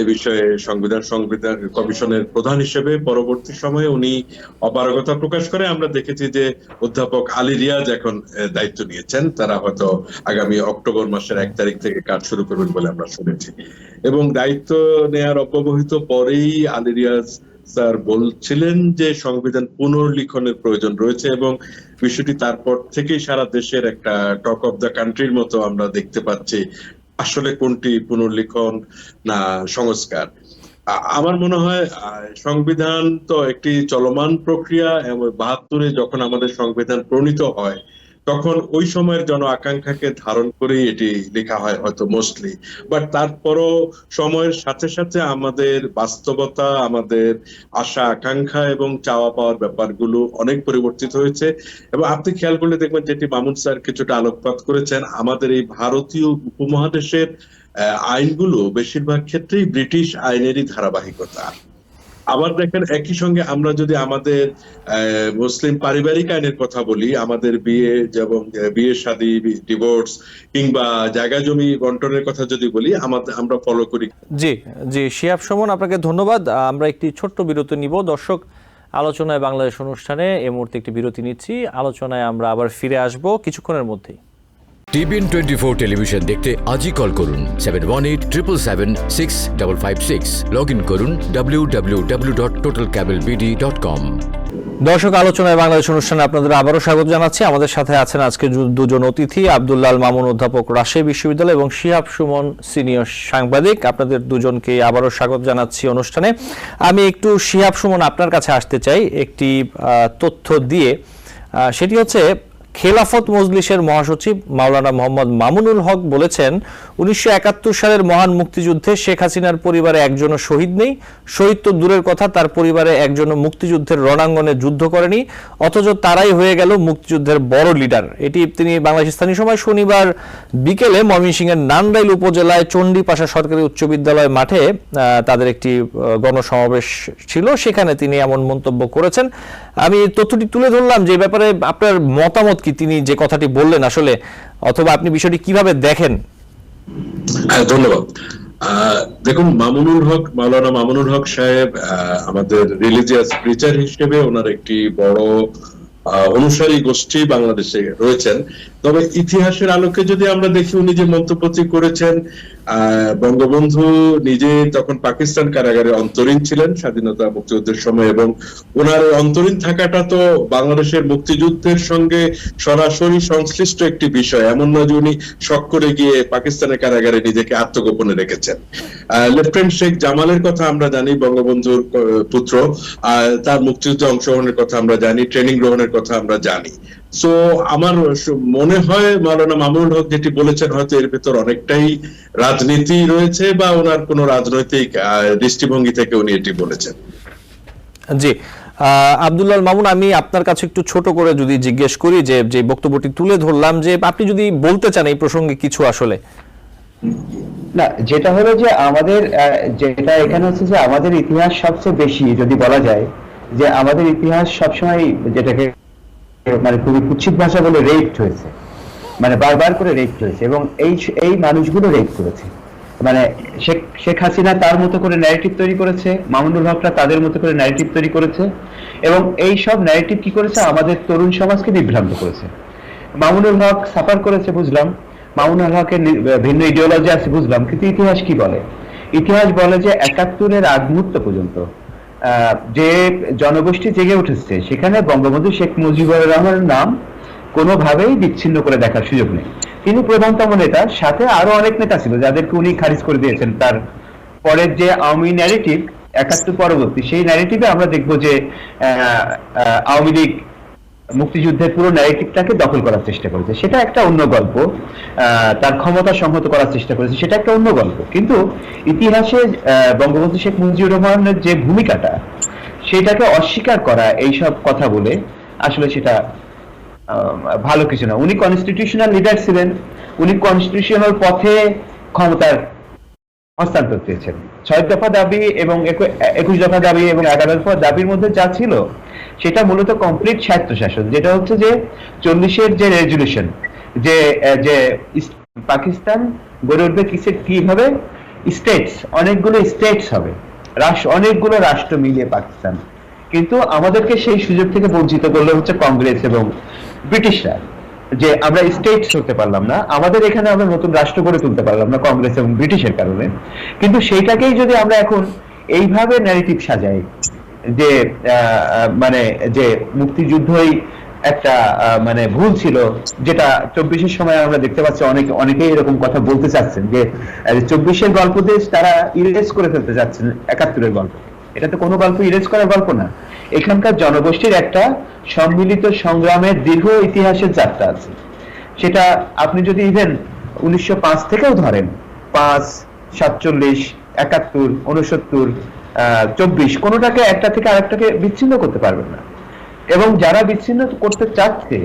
এ বিষয়ে সংবিধান কমিশনের প্রধান হিসেবে। পরবর্তী সময়ে উনি অপারগতা প্রকাশ করে আমরা দেখেছি যে অধ্যাপক আলী রিয়াজ এখন দায়িত্ব নিয়েছেন। তারা হয়তো আগামী অক্টোবর মাসের 1 তারিখ থেকে কাজ শুরু করবেন বলে আমরা শুনেছি। এবং দায়িত্ব নেয়ার অব্যবহিত পরেই আলী রিয়াজ স্যার বলছিলেন যে সংবিধান পুনর্লিখনের প্রয়োজন রয়েছে, এবং বিষয়টি তারপর থেকেই সারা দেশের একটা টক অফ দ্য কান্ট্রির মতো আমরা দেখতে পাচ্ছি। আসলে কোনটি পুনর্লিখন না সংস্কার? আমার মনে হয় সংবিধান তো একটি চলমান প্রক্রিয়া, এবং 72-এ যখন আমাদের সংবিধান প্রণীত হয় তখন ওই সময়ের জন আকাঙ্ক্ষাকে ধারণ করেই এটি লেখা হয় হয়তো মোস্টলি। বাট তারপরও সময়ের সাথে সাথে আমাদের বাস্তবতা, আমাদের আশা আকাঙ্ক্ষা এবং চাওয়া পাওয়ার ব্যাপারগুলো অনেক পরিবর্তিত হয়েছে। এবং আপনি খেয়াল করলে দেখবেন, যেটি মামুন স্যার কিছুটা আলোকপাত করেছেন, আমাদের এই ভারতীয় উপমহাদেশের আইনগুলো বেশিরভাগ ক্ষেত্রেই ব্রিটিশ আইনেরই ধারাবাহিকতা। আবার দেখেন, একই সঙ্গে আমরা যদি আমাদের মুসলিম পারিবারিক আইনের কথা বলি, আমাদের বিয়ে এবং বিয়ে শাদী, ডিভোর্স কিংবা জায়গা জমি বন্টনের কথা যদি বলি, আমরা ফলো করি। জি জি, শিহাব সুমন, আপনাকে ধন্যবাদ। আমরা একটি ছোট্ট বিরতি নিব। দর্শক, আলোচনায় বাংলাদেশ অনুষ্ঠানে এই মুহূর্তে একটি বিরতি নিচ্ছি। আলোচনায় আমরা আবার ফিরে আসব কিছুক্ষণের মধ্যেই। TBN 24 টেলিভিশন দেখতে আজই কল করুন 7187776556। লগ ইন করুন www.totalcablebd.com। দর্শক, আলোচনায় বাংলাদেশ অনুষ্ঠানে আপনাদের আবারও স্বাগত জানাচ্ছি। আমাদের সাথে আছেন আজকে দুজন অতিথি, আব্দুল্লাহ মামুন, অধ্যাপক, রাজশাহী বিশ্ববিদ্যালয়, এবং শিহাব সুমন, সিনিয়র সাংবাদিক। আপনাদের দুজনকে আবারও স্বাগত জানাচ্ছি অনুষ্ঠানে। আমি একটু শিহাব সুমন আপনার কাছে আসতে চাই একটি তথ্য দিয়ে। সেটি হচ্ছে, খেলাফত মজলিসের মহাসচিব মাওলানা মোহাম্মদ মামুনুল হক বলেছেন, 1971 সালের মহান মুক্তিযুদ্ধে শেখ হাসিনার পরিবারে একজনও শহীদ নেই। শহীদ তো দূরের কথা, তার পরিবারে একজনও মুক্তিযুদ্ধের রণাঙ্গনে যুদ্ধ করেনি, অথচ তারাই হয়ে গেল মুক্তিযুদ্ধের বড় লিডার। এটি তিনি বাংলাদেশ স্থানীয় সময় শনিবার বিকেলে ময়মনসিংহের নান্দাইল উপজেলায় চণ্ডীপাশা সরকারি উচ্চ বিদ্যালয় মাঠে তাদের একটি গণসমাবেশ ছিল, সেখানে তিনি এমন মন্তব্য করেছেন। আমি তথ্যটি তুলে ধরলাম, যে ব্যাপারে আপনার মতামত কি, তিনি যে কথাটি বললেন আসলে, অথবা আপনি বিষয়টি কিভাবে দেখেন? ধন্যবাদ। দেখুন, মাওলানা মামুনুল হক সাহেব আমাদের রিলিজিয়াস প্রিচার হিসেবে ওনার একটি বড় অনুসারী গোষ্ঠী বাংলাদেশে রয়েছেন। তবে ইতিহাসের আলোকে যদি আমরা দেখি, উনি যে মন্তব্যটি করেছেন, বঙ্গবন্ধু নিজে তখন পাকিস্তান কারাগারে অন্তরীণ ছিলেন স্বাধীনতা মুক্তিযুদ্ধের সময়, এবং ওনার অন্তরীণ থাকাটা তো বাংলাদেশের মুক্তিযুদ্ধের সঙ্গে সরাসরি সংশ্লিষ্ট একটি বিষয়। এমন নয় যে উনি শখ করে গিয়ে পাকিস্তানের কারাগারে নিজেকে আত্মগোপনে রেখেছেন। লেফটেন্যান্ট শেখ জামালের কথা আমরা জানি, বঙ্গবন্ধুর পুত্র, তার মুক্তিযুদ্ধে অংশগ্রহণের কথা আমরা জানি, ট্রেনিং গ্রহণের কথা আমরা জানি। সো আমার মনে হয় মাওলানা মামুনুল হক যেটি বলেছেন, হয়তো এর ভেতর অনেকটাই রাজনীতি রয়েছে, বা ওনার কোনো রাজনৈতিক দৃষ্টিভঙ্গি থেকে উনি এটি বলেছেন। জি, আব্দুল্লাহ মামুন, আমি আপনার কাছে একটু ছোট করে যদি জিজ্ঞেস করি, যে বক্তব্যটি তুলে ধরলাম, যে আপনি যদি বলতে চান এই প্রসঙ্গে কিছু। আসলে না, যেটা হলো যে আমাদের যেটা এখানে হচ্ছে যে আমাদের ইতিহাস সবচেয়ে বেশি, যদি বলা যায় যে আমাদের ইতিহাস সবসময় যেটাকে মানে খুবই কুৎসিত ভাষা বলে রেপড হয়েছে, মানে বারবার করে রেপ হয়েছে, এবং এই মানুষগুলো রেপ করেছে। মানে শেখ হাসিনা তার মতো করে ন্যারেটিভ তৈরি করেছে, মামুনুল হকরা তাদের মতো করে ন্যারেটিভ তৈরি করেছে, এবং এই সব ন্যারেটিভ কি করেছে, আমাদের তরুণ সমাজকে বিভ্রান্ত করেছে। মামুনুল হক সাফার করেছে বুঝলাম, মামুনুল হকের ভিন্ন ইডিওলজি আছে বুঝলাম, কিন্তু ইতিহাস কি বলে? ইতিহাস বলে যে 71-এর আগ মুহূর্ত পর্যন্ত যে জনগোষ্ঠী জেগে উঠেছে, সেখানে বঙ্গবন্ধু শেখ মুজিবুর রহমানের নাম কোনোভাবেই বিচ্ছিন্ন করে দেখার সুযোগ নেই। তিনি প্রধানতম নেতা, সাথে আরো অনেক নেতা ছিল যাদেরকে উনি খারিজ করে দিয়েছেন। তার পরের যে আওয়ামী ন্যারেটিভ 71 পরবর্তী, সেই ন্যারেটিভে আমরা দেখবো যে আওয়ামী লীগ মুক্তিযুদ্ধের পুরো ন্যারেটিভটাকে দখল করার চেষ্টা করেছে, সেটা একটা অন্য গল্প। তার ক্ষমতা সংহত করার চেষ্টা করেছে, সেটা একটা অন্য গল্প। কিন্তু ইতিহাসে বঙ্গবন্ধু শেখ মুজিবুর রহমানের যে ভূমিকাটা, সেটাকে অস্বীকার করা এইসব কথা বলে আসলে সেটা ভালো কিছু না। উনি কনস্টিটিউশনাল লিডার ছিলেন, উনি কনস্টিটিউশনাল পথে ক্ষমতার হস্তান্তর চেয়েছেন। 6 দফা দাবি এবং 21 দফা দাবি এবং 11 দফা দাবির মধ্যে যা ছিল, সেটা মূলত কমপ্লিট স্বায়ত্তশাসন, যেটা হচ্ছে যে 40-এর যে রেজুলেশন, যে পাকিস্তান গড়ে উঠবে কিভাবে, স্টেটস, অনেকগুলো স্টেটস হবে, অনেকগুলো রাষ্ট্র মিলিয়ে পাকিস্তান। কিন্তু আমাদেরকে সেই সুযোগ থেকে বঞ্চিত করলো হচ্ছে কংগ্রেস এবং ব্রিটিশরা, যে আমরা স্টেটস হতে পারলাম না, আমাদের এখানে আমরা নতুন রাষ্ট্র গড়ে তুলতে পারলাম না কংগ্রেস এবং ব্রিটিশের কারণে। কিন্তু সেইটাকেই যদি আমরা এখন এইভাবে ন্যারেটিভ সাজাই, যে মানে যে মুক্তিযুদ্ধই একটা মানে ভুল ছিল, যেটা 24-এর সময় আমরা দেখতে পাচ্ছি অনেকেই এরকম কথা বলতে চাচ্ছেন যে 24-এর গল্প দিয়ে তারা ইরেজ করে ফেলতে যাচ্ছেন 71-এর গল্প। এটা তো কোনো গল্প ইরেজ করার গল্প না, এখানকার জনগোষ্ঠীর একটা সম্মিলিত সংগ্রামের দীর্ঘ ইতিহাসের যাত্রা আছে। সেটা আপনি যদি ইভেন 1905 থেকেও ধরেন, 5, 47, 71, 69, 24, কোনোটাকে একটা থেকে আরেকটাকে বিচ্ছিন্ন করতে পারবেন না। এবং যারা বিচ্ছিন্ন করতে চাচ্ছে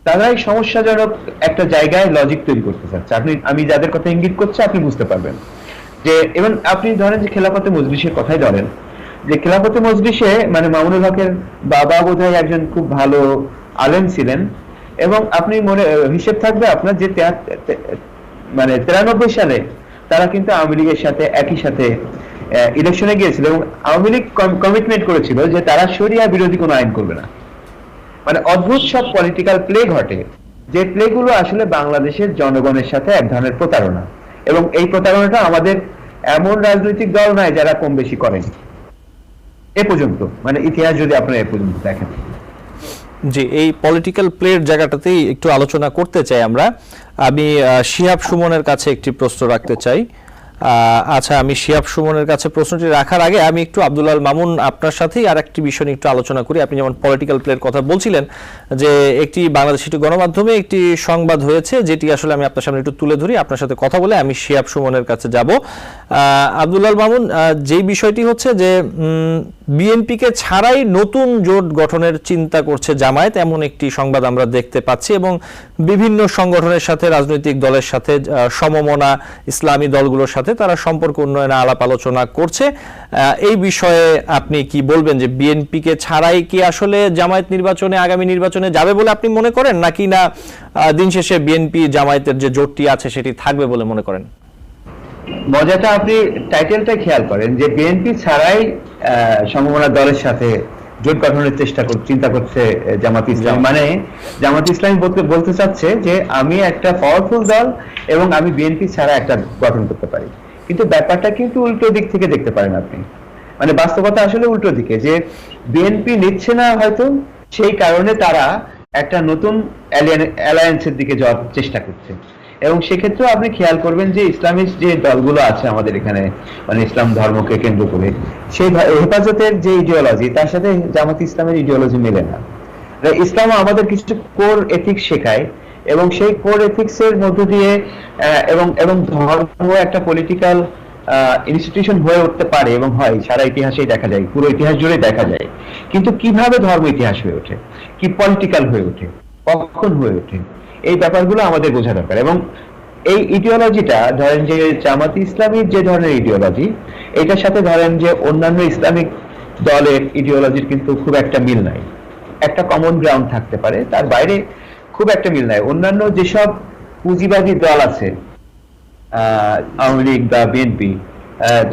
তারাই সমস্যাজনক একটা জায়গায় লজিক তৈরি করতে চাচ্ছে। আমি যাদের কথা ইঙ্গিত করছি আপনি বুঝতে পারবেন যে, এবং আপনি ধরেন যে খেলাফতে মজলিসের কথাই ধরেন, যে খেলাফতে মজলিসে মানে মামুনুল হকের বাবা বোধহয় একজন খুব ভালো আলেম ছিলেন, এবং আপনি মনে হিসেব থাকবে আপনার যে মানে 93 সালে তারা কিন্তু আওয়ামী লীগের সাথে একই সাথে ইলেকশনে গিয়েছিল, এবং আওয়ামী লীগ কমিটমেন্ট করেছিল যে তারা শরিয়া বিরোধী কোনো আইন করবে না। মানে অদ্ভুত সব পলিটিক্যাল প্লে ঘটে, যে প্লেগুলো আসলে বাংলাদেশের জনগণের সাথে এক ধরনের প্রতারণা, এবং এই প্রতারণাটা আমাদের এমন রাজনৈতিক দল নাই যারা কম বেশি করেন এ পর্যন্ত, মানে ইতিহাস যদি আপনারা এ পর্যন্ত দেখেন। জি, এই পলিটিক্যাল প্লের জায়গাটাতেই একটু আলোচনা করতে চাই আমরা। আমি শিহাব সুমনের কাছে একটি প্রশ্ন রাখতে চাই। আচ্ছা, আমি শিহাব সুমনের কাছে প্রশ্নটি রাখার আগে আমি একটু আব্দুল আল মামুন আপনার সাথেই আর একটি বিষয় নিয়ে একটু আলোচনা করি। আপনি যেমন পলিটিক্যাল প্লের কথা বলছিলেন যে একটি বাংলাদেশ একটি গণমাধ্যমে একটি সংবাদ হয়েছে, যেটি আসলে আমি আপনার সামনে একটু তুলে ধরি, আপনার সাথে কথা বলে আমি শিহাব সুমনের কাছে যাব। আব্দুল আল মামুন, যেই বিষয়টি হচ্ছে যে বিএনপিকে ছাড়াই নতুন জোট গঠনের চিন্তা করছে জামায়াত, এমন একটি সংবাদ আমরা দেখতে পাচ্ছি, এবং বিভিন্ন সংগঠনের সাথে, রাজনৈতিক দলের সাথে, সমমনা ইসলামী দলগুলোর সাথে তারা সম্পর্ক উন্নয়নে আলাপ আলোচনা করছে। এই বিষয়ে আপনি কি বলবেন যে বিএনপিকে ছাড়াই কি আসলে জামায়াত নির্বাচনে, আগামী নির্বাচনে যাবে বলে আপনি মনে করেন, নাকি না দিন শেষে বিএনপি জামায়াতের যে জোটটি আছে সেটি থাকবে বলে মনে করেন? মজাটা আপনি টাইটেলটা খেয়াল করেন যে বিএনপি ছাড়াই সমমনা দলের সাথে জোট গঠনের চিন্তা করছে জামাত ইসলাম। মানে জামাত ইসলাম বলতে চাচ্ছে যে আমি একটা পাওয়ারফুল দল এবং আমি বিএনপি ছাড়া একটা গঠন করতে পারি, কিন্তু ব্যাপারটা কিন্তু উল্টো দিক থেকে দেখতে পারেন আপনি। মানে বাস্তবতা আসলে উল্টো দিকে, যে বিএনপি নিচ্ছে না হয়তো, সেই কারণে তারা একটা নতুন অ্যালায়েন্সের দিকে যাওয়ার চেষ্টা করছে। এবং সেক্ষেত্রে আপনি খেয়াল করবেন যে ইসলামিক যে দলগুলো আছে আমাদের এখানে, মানে ইসলাম ধর্মকে কেন্দ্র করে, সেই হেফাজতের যে ইডিওলজি তার সাথে জামাত ইসলামের ইডিওলজি মেলে না। ইসলাম আমাদের কিছু কোর এথিক্স শেখায়, এবং সেই কোর এথিক্স এর মধ্য দিয়ে এবং ধর্ম একটা পলিটিক্যাল ইনস্টিটিউশন হয়ে উঠতে পারে, এবং হয়, সারা ইতিহাসেই দেখা যায়, পুরো ইতিহাস জুড়ে দেখা যায়। কিন্তু কিভাবে ধর্ম ইতিহাস হয়ে ওঠে, কি পলিটিক্যাল হয়ে ওঠে, কখন হয়ে ওঠে, এই ব্যাপারগুলো আমাদের বোঝা দরকার। এবং এই ইডিওলজিটা ধরেন যে জামাত ইসলামীর যে ধরনের ইডিওলজি, এটার সাথে ধরেন যে অন্যান্য ইসলামিক দলের ইডিওলজির কিন্তু খুব একটা মিল নাই। একটা কমন গ্রাউন্ড থাকতে পারে, তার বাইরে খুব একটা মিল নাই। অন্যান্য যেসব পুঁজিবাদী দল আছে, আওয়ামী লীগ বা বিএনপি,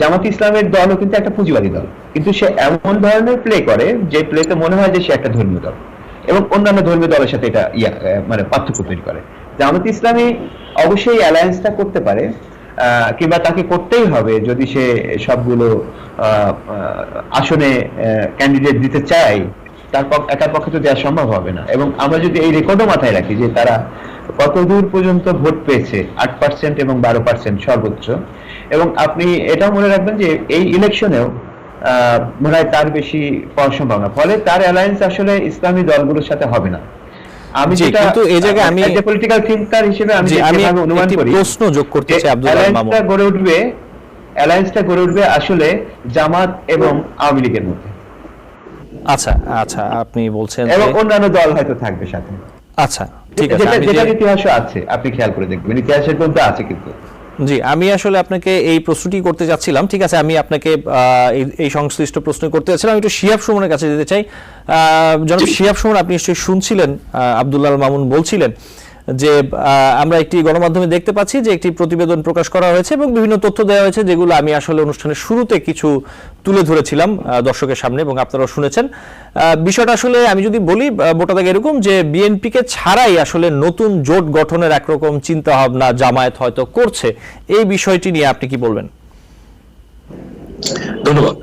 জামাত ইসলামের দলও কিন্তু একটা পুঁজিবাদী দল, কিন্তু সে এমন ধরনের প্লে করে যে প্লেতে মনে হয় যে সে একটা ধর্মীয় দল, এবং অন্যান্য ধর্মীয় দলের সাথে এটা মানে পার্থক্য তৈরি করে। জামাত ইসলামী অবশ্যই অ্যালায়েন্সটা করতে পারে, কিংবা তাকে করতেই হবে যদি সে সবগুলো আসনে ক্যান্ডিডেট দিতে চায়, তার একার পক্ষে তো দেওয়া সম্ভব হবে না। এবং আমরা যদি এই রেকর্ডও মাথায় রাখি যে তারা কত দূর পর্যন্ত ভোট পেয়েছে, 8% এবং 12% সর্বোচ্চ, এবং আপনি এটাও মনে রাখবেন যে এই ইলেকশনেও মনে হয় তার বেশি পাওয়ার সম্ভাবনা, ফলে তার অ্যালায়েন্স আসলে ইসলামী দলগুলোর সাথে হবে না। আমি যেটা কিন্তু এই জায়গায় আমি একটা পলিটিক্যাল থিঙ্কার হিসেবে আমি অনুমান করি, প্রশ্ন যোগ করতে চাই আব্দুল আল মামুন, অ্যালায়েন্সটা গড়ে উঠবে আসলে জামাত এবং আওয়ামী লীগের মধ্যে। আচ্ছা আচ্ছা, আপনি বলছেন এবং অন্যান্য দল হয়তো থাকবে সাথে। আচ্ছা, ঠিক আছে, যেটা ইতিহাসও আছে, আপনি খেয়াল করে দেখবেন, ইতিহাসের কিন্তু আছে। কিন্তু জি, আমি আসলে আপনাকে এই প্রশ্নটি করতে যাচ্ছিলাম। ঠিক আছে, আমি আপনাকে এই সংশ্লিষ্ট প্রশ্ন করতে যাচ্ছিলাম। আমি একটু শিহাব সুমনের কাছে যেতে চাই। জনাব শিহাব সুমন, আপনি নিশ্চয়ই শুনছিলেন আব্দুল আল মামুন বলছিলেন যে আমরা একটি গণমাধ্যমে দেখতে পাচ্ছি যে একটি প্রতিবেদন প্রকাশ করা হয়েছে এবং বিভিন্ন তথ্য দেওয়া হয়েছে, যেগুলো আমি আসলে অনুষ্ঠানের শুরুতে কিছু তুলে ধরেছিলাম দর্শকের সামনে, এবং আপনারাও শুনেছেন। বিষয়টা আসলে আমি যদি বলি মোটা দাগে এরকম যে বিএনপিকে ছাড়াই আসলে নতুন জোট গঠনের একরকম চিন্তা ভাবনা জামায়াত হয়তো করছে। এই বিষয়টি নিয়ে আপনি কি বলবেন? ধন্যবাদ।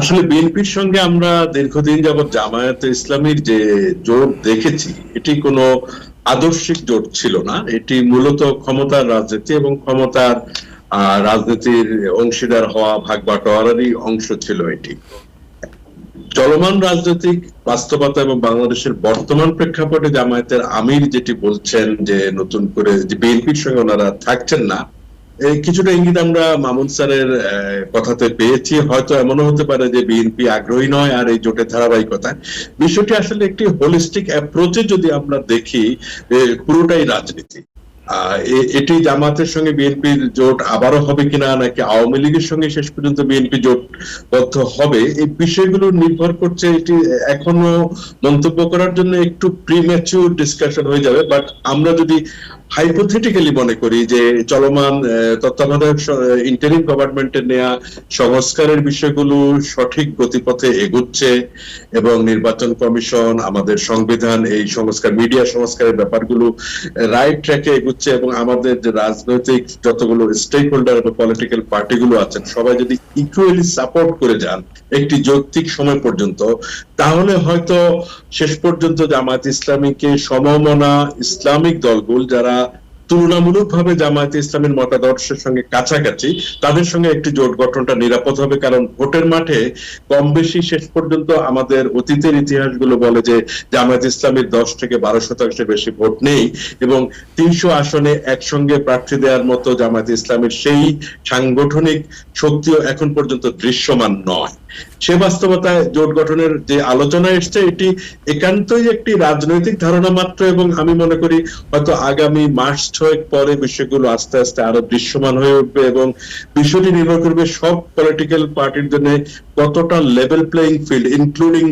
আসলে বিএনপির সঙ্গে আমরা দীর্ঘদিন যাবৎ জামায়াতে ইসলামীর যে জোট দেখেছি, এটি কোনো আদর্শিক জোট ছিল না। এটি মূলত ক্ষমতার রাজনীতি এবং ক্ষমতার রাজনীতির অংশীদার হওয়া, ভাগ বাটোয়ারারই অংশ ছিল এটি। চলমান রাজনৈতিক বাস্তবতা এবং বাংলাদেশের বর্তমান প্রেক্ষাপটে জামায়াতের আমির যেটি বলছেন যে নতুন করে যে বিএনপির সঙ্গে ওনারা থাকছেন না, এই কিছুটা ইঙ্গিত আমরা মামুন স্যারের কথাতে পেয়েছি। হয়তো এমনও হতে পারে যে বিএনপি আগ্রহী নয় আর এই জোটের ধারাবাহিকতা। বিষয়টি আসলে একটি হোলিস্টিক অ্যাপ্রোচে যদি আমরা দেখি, পুরোটাই রাজনীতি। এটি জামাতের সঙ্গে বিএনপির জোট আবারও হবে কিনা, নাকি আওয়ামী লীগের সঙ্গে শেষ পর্যন্ত বিএনপি জোটবদ্ধ হবে, এই বিষয়গুলো নির্ভর করছে। এটি এখনো মন্তব্য করার জন্য একটু প্রিম্যাচিউর ডিসকাশন হয়ে যাবে। বাট আমরা যদি হাইপোথেটিক্যালি মনে করি যে চলমান তত্ত্বাবধায়ক ইন্টারিম গভর্নমেন্টের নেয়া সংস্কারের বিষয়গুলো সঠিক গতিপথে এগুচ্ছে এবং নির্বাচন কমিশন, আমাদের সংবিধান, এই সংস্কার, মিডিয়া সংস্কারের ব্যাপারগুলো রাইট ট্র্যাকে এগুচ্ছে এবং আমাদের যে রাজনৈতিক যতগুলো স্টেক হোল্ডার এবং পলিটিক্যাল পার্টিগুলো আছেন সবাই যদি ইকুয়ালি সাপোর্ট করে যান একটি যৌক্তিক সময় পর্যন্ত, তাহলে হয়তো শেষ পর্যন্ত জামায়াত ইসলামীকে সমমনা ইসলামিক দলগুলো যারা তুলনামূলকভাবে জামায়াতে ইসলামের মতাদর্শের সঙ্গে কাছাকাছি, তাদের সঙ্গে একটি জোট গঠনটা নিরাপদ হবে। কারণ ভোটের মাঠে কম বেশি শেষ পর্যন্ত আমাদের অতীতের ইতিহাসগুলো বলে যে জামায়াত ইসলামের 10 থেকে 12% বেশি ভোট নেই এবং 300 আসনে একসঙ্গে প্রার্থী দেওয়ার মতো জামায়াত ইসলামের সেই সাংগঠনিক শক্তিও এখন পর্যন্ত দৃশ্যমান নয়। সে বাস্তবতায় জোট গঠনের যে আলোচনা এসছে এটি একান্তই একটি রাজনৈতিক ধারণা মাত্র এবং আমি মনে করি হয়তো আগামী মাস 6 পরে বিষয়গুলো আস্তে আস্তে আরো দৃশ্যমান হয়ে উঠবে এবং বিষয়টি নির্ভর করবে সব পলিটিক্যাল পার্টির জন্য কতটা লেভেল প্লেইং ফিল্ড, ইনক্লুডিং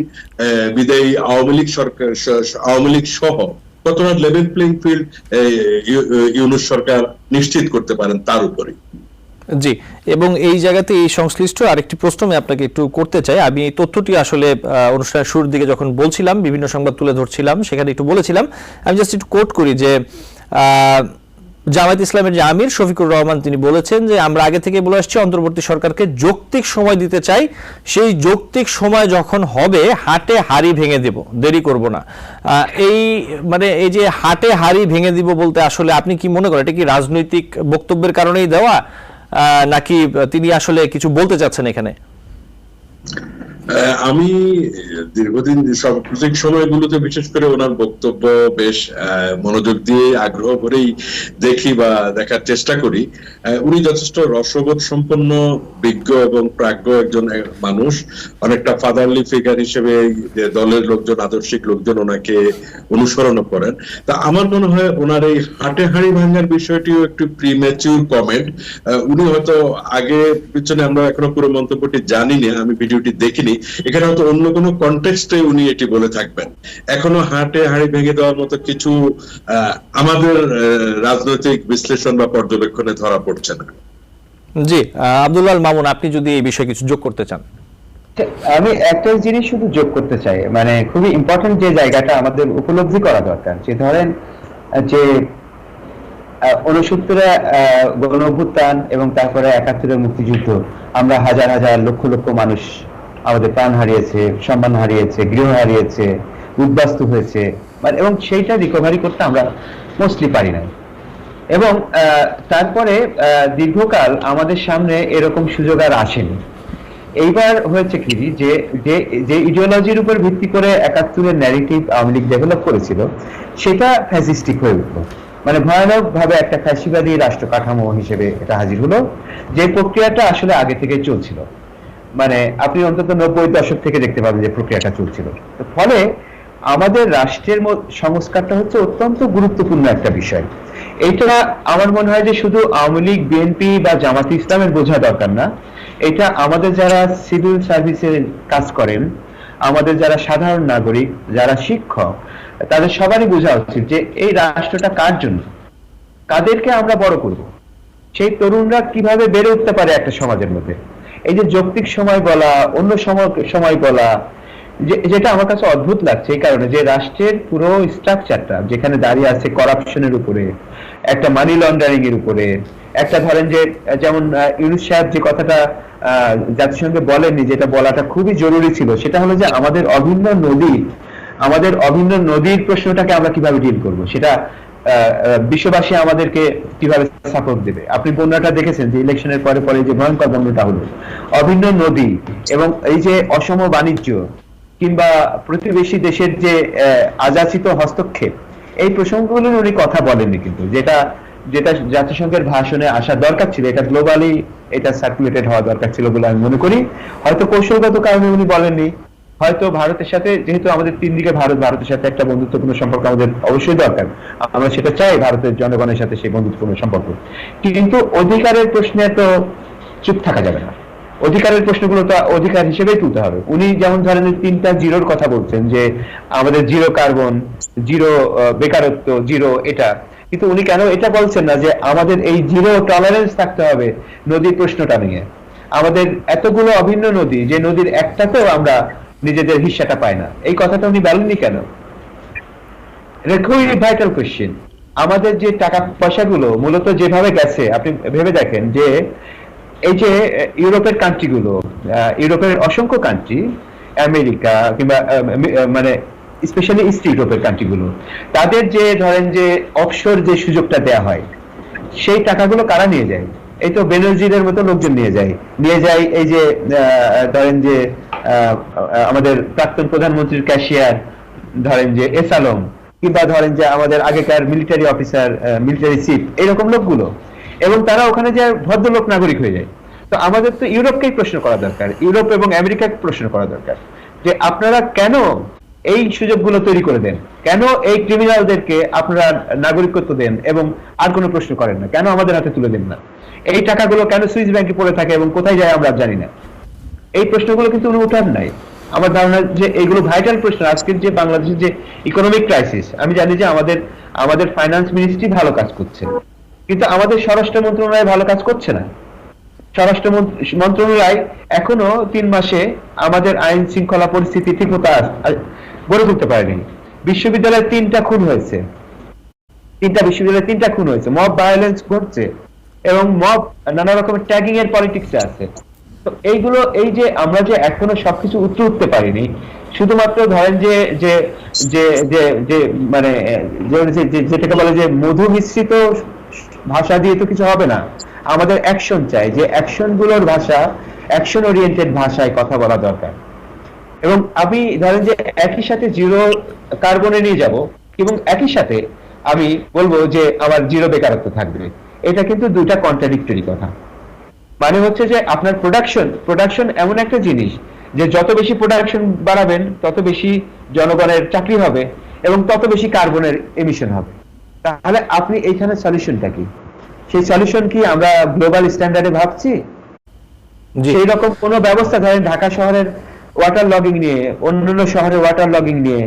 বিদায়ী আওয়ামী লীগ সরকার, আওয়ামী লীগ সহ কতটা লেভেল প্লেইং ফিল্ড ইউনূস সরকার নিশ্চিত করতে পারেন তার উপরে। জি, এবং এই জায়গাতে এই সংশ্লিষ্ট আরেকটি প্রশ্ন আমি আপনাকে একটু করতে চাই। আমি এই তথ্যটি আসলে অনুষ্ঠানের শুরুর দিকে যখন বলছিলাম, বিভিন্ন সংবাদ তুলে ধরছিলাম, সেখানে একটু বলেছিলাম। আমি জাস্ট একটু কোট করি যে জামায়াত ইসলামের যে আমির শফিকুর রহমান তিনি বলেছেন যে আমরা আগে থেকে বলে আসছি অন্তর্বর্তী সরকারকে যৌক্তিক সময় দিতে চাই, সেই যৌক্তিক সময় যখন হবে হাটে হাড়ি ভেঙে দেব, দেরি করব না। এই মানে এই যে হাটে হাড়ি ভেঙে দিব বলতে আসলে আপনি কি মনে করেন এটা কি রাজনৈতিক বক্তব্যের কারণেই দেওয়া, নাকি তিনি আসলে কিছু বলতে চাচ্ছেন এখানে? আমি দীর্ঘদিন সাম্প্রতিক সময়গুলোতে বিশেষ করে ওনার বক্তব্য বেশ মনোযোগ দিয়ে আগ্রহ ভরেই দেখি বা দেখার চেষ্টা করি। উনি যথেষ্ট রসবোধ সম্পন্ন, বিজ্ঞ এবং প্রাজ্ঞ একজন মানুষ। অনেকটা ফাদারলি ফিগার হিসেবে দলের লোকজন, আদর্শিক লোকজন ওনাকে অনুসরণ করেন। তা আমার মনে হয় ওনার এই হাটে হাড়ি ভাঙার বিষয়টিও একটু প্রিম্যাচিউর কমেন্ট। উনি হয়তো আগে পিছনে আমরা এখনো পুরো মন্তব্যটি জানি না, আমি ভিডিওটি দেখিনি, এখানে হয়তো অন্য কোনো কনটেক্সটে উনি এটি বলে থাকবেন। এখনো হাটে হাড়ি ভেঙে দেওয়ার মতো কিছু আমাদের রাজনৈতিক বিশ্লেষণ বা পর্যবেক্ষণে ধরা পড়ছে না। জি, আব্দুল্লাহ আল মামুন, আপনি যদি এই বিষয়ে কিছু যোগ করতে চান। আমি একটা জিনিস শুধু যোগ করতে চাই, মানে খুবই ইম্পর্টেন্ট যে জায়গাটা আমাদের উপলব্ধি করা দরকার, যে ধরেন যে 69-এ গণ অভ্যুত্থান এবং তারপরে 71-এর মুক্তিযুদ্ধ, আমরা হাজার হাজার লক্ষ লক্ষ মানুষ আমাদের প্রাণ হারিয়েছে, সম্মান হারিয়েছে, গৃহ হারিয়েছে, উদ্বাস্তু হয়েছে, মানে এবং সেইটা রিকভারি করতে আমরা মোস্টলি পারি না। এবং তারপরে দীর্ঘকাল আমাদের সামনে এরকম সুযোগ আর আসেনি। এইবার হয়েছে কি যে যে ইডিওলজির উপর ভিত্তি করে 71-এর ন্যারেটিভ আওয়ামী লীগ ডেভেলপ করেছিল সেটা ফ্যাসিস্টিক হয়ে উঠলো, মানে ভয়ানক ভাবে একটা ফ্যাসিবাদী রাষ্ট্র কাঠামো হিসেবে এটা হাজির হলো, যে প্রক্রিয়াটা আসলে আগে থেকে চলছিল। মানে আপনি অন্তত 90-এর দশক থেকে দেখতে পাবেন যে প্রক্রিয়াটা চলছিল। ফলে আমাদের রাষ্ট্রের সংস্কারটা হচ্ছে অত্যন্ত গুরুত্বপূর্ণ একটা বিষয়। এটা আমার মনে হয় যে শুধু আওয়ামী লীগ, বিএনপি বা জামাত ইসলামের বোঝা দরকার না, এটা আমাদের যারা সিভিল সার্ভিসে কাজ করেন, আমাদের যারা সাধারণ নাগরিক, যারা শিক্ষক, তাদের সবারই বোঝা উচিত যে এই রাষ্ট্রটা কার জন্য, কাদেরকে আমরা বড় করব, সেই তরুণরা কিভাবে বেড়ে উঠতে পারে একটা সমাজের মধ্যে। এই যে যৌক্তিক সময় বলা, অন্য সময় বলা, যেটা আমার কাছে অদ্ভুত লাগছে এই কারণে যে রাষ্ট্রের পুরো স্ট্রাকচারটা যেখানে দাঁড়িয়ে আছে করাপশনের উপরে, একটা মানি লন্ডারিং এর উপরে, একটা ধরেন যে যেমন ইউনূস সাহেব যে কথাটা জাতিসংঘে বলেননি, যেটা বলাটা খুবই জরুরি ছিল, সেটা হলো যে আমাদের অভিন্ন নদীর প্রশ্নটাকে আমরা কিভাবে ডিল করব, সেটা বিশ্ববাসী আমাদেরকে কিভাবে সাপোর্ট দেবে। আপনি বন্যাটা দেখেছেন যে ইলেকশনের পরে পরে যে ভয়ঙ্কর বন্যাটা হলো, অভিন্ন নদী এবং এই যে অসম বাণিজ্য কিংবা প্রতিবেশী দেশের যে আযাচিত হস্তক্ষেপ, এই প্রসঙ্গগুলোর উনি কথা বলেননি, কিন্তু যেটা যেটা জাতিসংঘের ভাষণে আসা দরকার ছিল, এটা গ্লোবালি এটা সার্কুলেটেড হওয়া দরকার ছিল বলে আমি মনে করি। হয়তো কৌশলগত কারণে উনি বলেননি, হয়তো ভারতের সাথে, যেহেতু আমাদের তিন দিকে ভারতের সাথে একটা বন্ধুত্বপূর্ণ সম্পর্ক আমাদের অবশ্যই দরকার, আমরা সেটা চাই ভারতের জনগণের সাথে সেই বন্ধুত্বপূর্ণ সম্পর্ক, কিন্তু অধিকারের প্রশ্নে তো চুপ থাকা যাবে না। অধিকারের প্রশ্নগুলো তো অধিকার হিসেবেই তুলতে হবে। উনি যেমন ধরেন 3টা জিরোর কথা বলছেন, যে আমাদের জিরো কার্বন, জিরো বেকারত্ব, জিরো এটা, কিন্তু উনি কেন এটা বলছেন না যে আমাদের এই জিরো টলারেন্স থাকতে হবে নদীর প্রশ্নটা নিয়ে? আমাদের এতগুলো অভিন্ন নদী, যে নদীর একটাতেও আমরা নিজেদের হিস্সাটা পাই না, এই কথাটা উনি বলেননি কেন? এটা খুবই ভাইটাল কোয়েশ্চেন। আমাদের যে টাকা পয়সাগুলো মূলত যেভাবে গেছে, আপনি ভেবে দেখেন যে এই যে ইউরোপের কান্ট্রিগুলো, ইউরোপের অসংখ্য কান্ট্রি, আমেরিকা কিংবা মানে স্পেশালি ইস্ট ইউরোপের কান্ট্রিগুলো, তাদের যে ধরেন যে অফশোর যে সুযোগটা দেয়া হয়, সেই টাকাগুলো কারা নিয়ে যায়? এই তো বেনজিরের মতো লোকজন নিয়ে যায় এই যে ধরেন যে আমাদের প্রাক্তন প্রধানমন্ত্রীর ক্যাশিয়ার, ধরেন যে এস আলম, কিংবা ধরেন যে আমাদের আগেকার মিলিটারি অফিসার, মিলিটারি চিফ, এইরকম লোকগুলো, এবং তারা ওখানে যে ভদ্রলোক নাগরিক হয়ে যায়। তো আমাদের তো ইউরোপকেই প্রশ্ন করা দরকার, ইউরোপ এবং আমেরিকাকে প্রশ্ন করা দরকার, যে আপনারা কেন এই সুযোগগুলো তৈরি করে দেন, কেন এই ক্রিমিনালদেরকে আপনারা নাগরিকত্ব দেন এবং আর কোনো প্রশ্ন করেন না, কেন আমাদের হাতে তুলে দেন না? এই টাকাগুলো কেন সুইস ব্যাংকে পড়ে থাকে এবং কোথায় যায় আমরা জানি না? এই প্রশ্নগুলো কিন্তু উনি উঠান নাই। আমার ধারণা যে এইগুলো ভাইটাল প্রশ্ন। আজকের যে বাংলাদেশের যে ইকোনমিক ক্রাইসিস, আমি জানি যে আমাদের ফাইন্যান্স মিনিস্ট্রি ভালো কাজ করছে, কিন্তু আমাদের স্বরাষ্ট্র মন্ত্রণালয় ভালো কাজ করছে না। স্বরাষ্ট্র মন্ত্রণালয় এখনো 3 মাসে আমাদের আইন শৃঙ্খলা পরিস্থিতি ঠিক মতো গড়ে তুলতে পারেনি। বিশ্ববিদ্যালয়ে 3টা খুন হয়েছে, 3টা বিশ্ববিদ্যালয়ে 3টা খুন হয়েছে, মব ভায়োলেন্স ঘটছে এবং মব নানা রকমের ট্যাগিং এর পলিটিক্স আছে। তো এইগুলো, এই যে আমরা যে এখনো সবকিছু উত্তর উঠতে পারিনি, শুধুমাত্র ধরেন যে যে যে যে যে মানে যেটাকে বলে যে মধু মিশ্রিত ভাষা দিয়ে তো কিছু হবে না। আমাদের অ্যাকশন চাই, যে অ্যাকশন গুলোর ভাষা, অ্যাকশন ওরিয়েন্টেড ভাষায় কথা বলা দরকার। এবং আমি ধরেন যে একই সাথে জিরো কার্বনে নিয়ে যাব এবং একই সাথে আমি বলবো যে আমার জিরো বেকারত্ব থাকবে, এটা কিন্তু দুইটা কন্ট্রাডিক্টরি কথা। মানে হচ্ছে যে আপনার প্রোডাকশন এমন একটা জিনিস যে যত বেশি প্রোডাকশন বাড়াবেন তত বেশি জনগণের চাকরি হবে এবং তত বেশি কার্বনের এমিশন হবে। তাহলে আপনি এইখানে সলিউশনটা কি? সেই সলিউশন কি আমরা গ্লোবাল স্ট্যান্ডার্ডে ভাবছি? সেই রকম কোন ব্যবস্থা, ধরেন ঢাকা শহরের ওয়াটার লগিং নিয়ে, অন্যান্য শহরের ওয়াটার লগিং নিয়ে,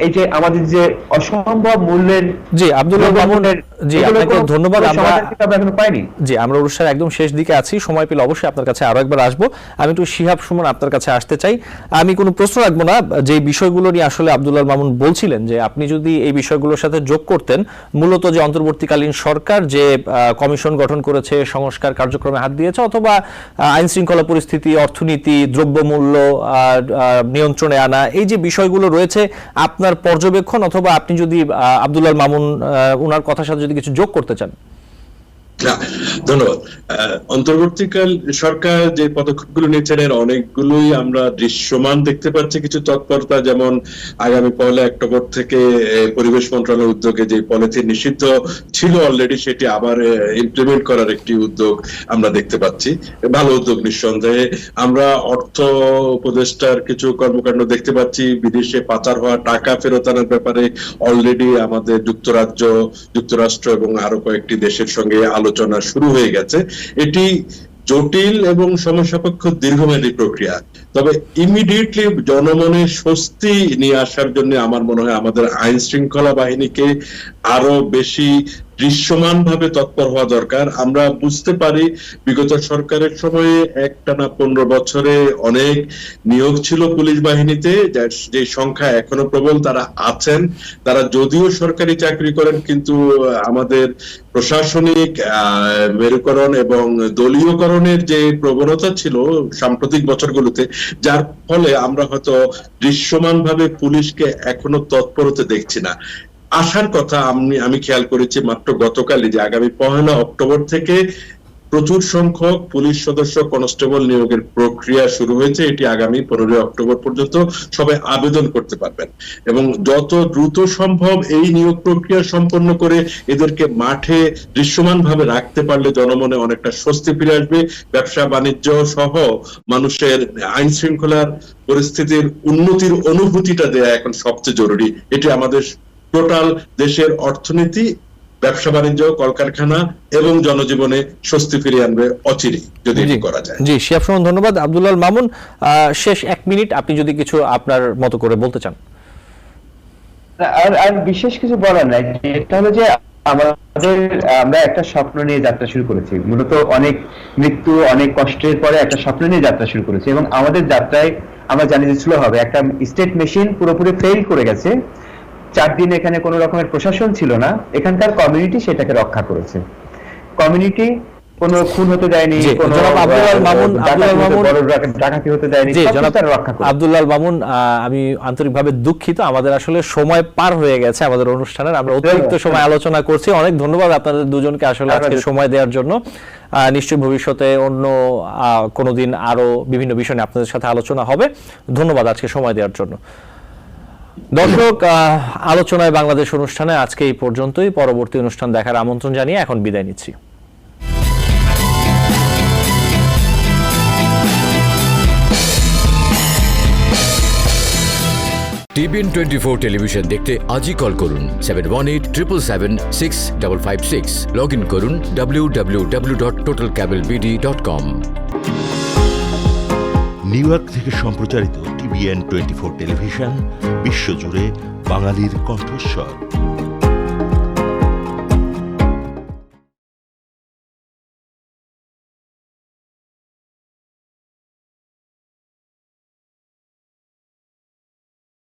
এই যে আমাদের যে অসম্ভব মূল্যের, জি আব্দুল্লাহ মামুনের, জি আপনাকে ধন্যবাদ। আমরা এখনো পাইনি। জি আমরা অনুষ্ঠানের একদম শেষ দিকে আছি, সময় পেলে অবশ্যই আপনার কাছে আরো একবার আসবো। আমি একটু শিহাব সুমন আপনার কাছে আসতে চাই। আমি কোনো প্রশ্ন রাখবো না, যে বিষয়গুলো নিয়ে আসলে আব্দুল্লাহ মামুন বলছিলেন যে আপনি যদি এই বিষয়গুলোর সাথে যোগ করতেন, মূলত যে অন্তর্বর্তীকালীন সরকার যে কমিশন গঠন করেছে, সংস্কার কার্যক্রমে হাত দিয়েছে, অথবা আইন শৃঙ্খলা পরিস্থিতি, অর্থনীতি, দ্রব্যমূল্য নিয়ন্ত্রণে আনা, এই যে বিষয়গুলো রয়েছে, আপনার পর্যবেক্ষণ, অথবা আপনি যদি আব্দুল্লাহ মামুন ওনার কথার সাথে যদি কিছু যোগ করতে চান। ধন্যবাদ। অন্তর্বর্তীকাল সরকার যে পদক্ষেপগুলো নিয়েছেন এর অনেকগুলোই আমরা দৃশ্যমান দেখতে পাচ্ছি। কিছু তৎপরতা, যেমন আগামী 1 অক্টোবর থেকে পরিবেশ মন্ত্রণালয়ের উদ্যোগে যে পলিথিন নিষিদ্ধ ছিল অলরেডি, সেটি আবার ইমপ্লিমেন্ট করার একটি উদ্যোগ আমরা দেখতে পাচ্ছি। ভালো উদ্যোগ নিঃসন্দেহে। আমরা অর্থ উপদেষ্টার কিছু কর্মকাণ্ড দেখতে পাচ্ছি। বিদেশে পাচার হওয়া টাকা ফেরত আনার ব্যাপারে অলরেডি আমাদের যুক্তরাষ্ট্র এবং আরো কয়েকটি দেশের সঙ্গে আলোচনা শুরু হয়ে গেছে। এটি জটিল এবং সমস্যাপেক্ষ দীর্ঘমেয়াদী প্রক্রিয়া, তবে ইমিডিয়েটলি জনমনে স্বস্তি নিয়ে আসার জন্য আমার মনে হয় আমাদের আইন শৃঙ্খলা বাহিনীকে আরো বেশি দৃশ্যমানভাবে তৎপর হওয়া দরকার। আমরা বুঝতে পারি বিগত সরকারের সময়ে একটানা 15 বছরে অনেক নিয়োগ ছিল পুলিশ বাহিনীতে, যে সংখ্যা এখনো প্রবল তারা আছেন। তারা যদিও সরকারি চাকরি করেন, কিন্তু আমাদের প্রশাসনিক মেরুকরণ এবং দলীয়করণের যে প্রবণতা ছিল সাম্প্রতিক বছরগুলোতে, যার ফলে আমরা হয়তো দৃশ্যমানভাবে পুলিশকে এখনো তৎপর হতে দেখছি না। আসার কথা আমি খেয়াল করেছি মাত্র গতকালই, যে আগামী 1 অক্টোবর থেকে প্রচুর সংখ্যক পুলিশ সদস্য কনস্টেবল নিয়োগের প্রক্রিয়া শুরু হয়েছে। এটি আগামী 15 অক্টোবর পর্যন্ত সবাই আবেদন করতে পারবেন, এবং যত দ্রুত সম্ভব এই নিয়োগ প্রক্রিয়া সম্পন্ন করে এদেরকে মাঠে দৃশ্যমানভাবে রাখতে পারলে জনমনে অনেকটা স্বস্তি ফিরে আসবে। ব্যবসা বাণিজ্য সহ মানুষের আইন শৃঙ্খলার পরিস্থিতির উন্নতির অনুভূতিটা দেয়া এখন সবচেয়ে জরুরি। এটি আমাদের টোটাল দেশের অর্থনীতি, ব্যবসা বাণিজ্য, কলকারখানা এবং জনজীবনে স্বস্তি ফিরিয়ে আনবে অচিরেই, যদি এটি করা যায়। জি, শিহাব সুমন, ধন্যবাদ। আব্দুল আল মামুন, শেষ 1 মিনিট আপনি যদি কিছু আপনার মতো করে বলতে চান। আর বিশেষ কিছু বলার নাই, এটা হলো যে আমরা একটা স্বপ্ন নিয়ে যাত্রা শুরু করেছি। মূলত অনেক মৃত্যু, অনেক কষ্টের পরে একটা স্বপ্ন নিয়ে যাত্রা শুরু করেছি, এবং আমাদের যাত্রায় আমরা জানি যে স্লো হবে। একটা স্টেট মেশিন পুরোপুরি ফেল করে গেছে। 4 দিন এখানে কোনো রকমের প্রশাসন ছিল না, এখানকার কমিউনিটি সেটাকে রক্ষা করেছে। কমিউনিটি কোনো খুন হতে দেয়নি, কোনো ডাকাতি হতে দেয়নি, আব্দুল আল মামুন, আমি আন্তরিকভাবে দুঃখিত, আমাদের আসলে সময় পার হয়ে গেছে আমাদের অনুষ্ঠানের, আমরা অতিরিক্ত সময় আলোচনা করছি। অনেক ধন্যবাদ আপনাদের দুজনকে আসলে আজকে সময় দেওয়ার জন্য। নিশ্চয়ই ভবিষ্যতে অন্য কোনোদিন আরো বিভিন্ন বিষয় নিয়ে আপনাদের সাথে আলোচনা হবে। ধন্যবাদ আজকে সময় দেওয়ার জন্য। দর্শক, আলোচনায় বাংলাদেশ অনুষ্ঠানে আজকে এই পর্যন্তই। পরবর্তী অনুষ্ঠান দেখার আমন্ত্রণ জানিয়ে এখন বিদায় নিচ্ছি। টিবিএন 24 টেলিভিশন দেখতে আজই কল করুন 7187776556। লগ ইন করুন www.totalcablebd.com। নিউ ইয়র্ক থেকে সম্প্রচারিত টিবিএন 24 টেলিভিশন বিশ্বজুড়ে বাঙালির কণ্ঠস্বর।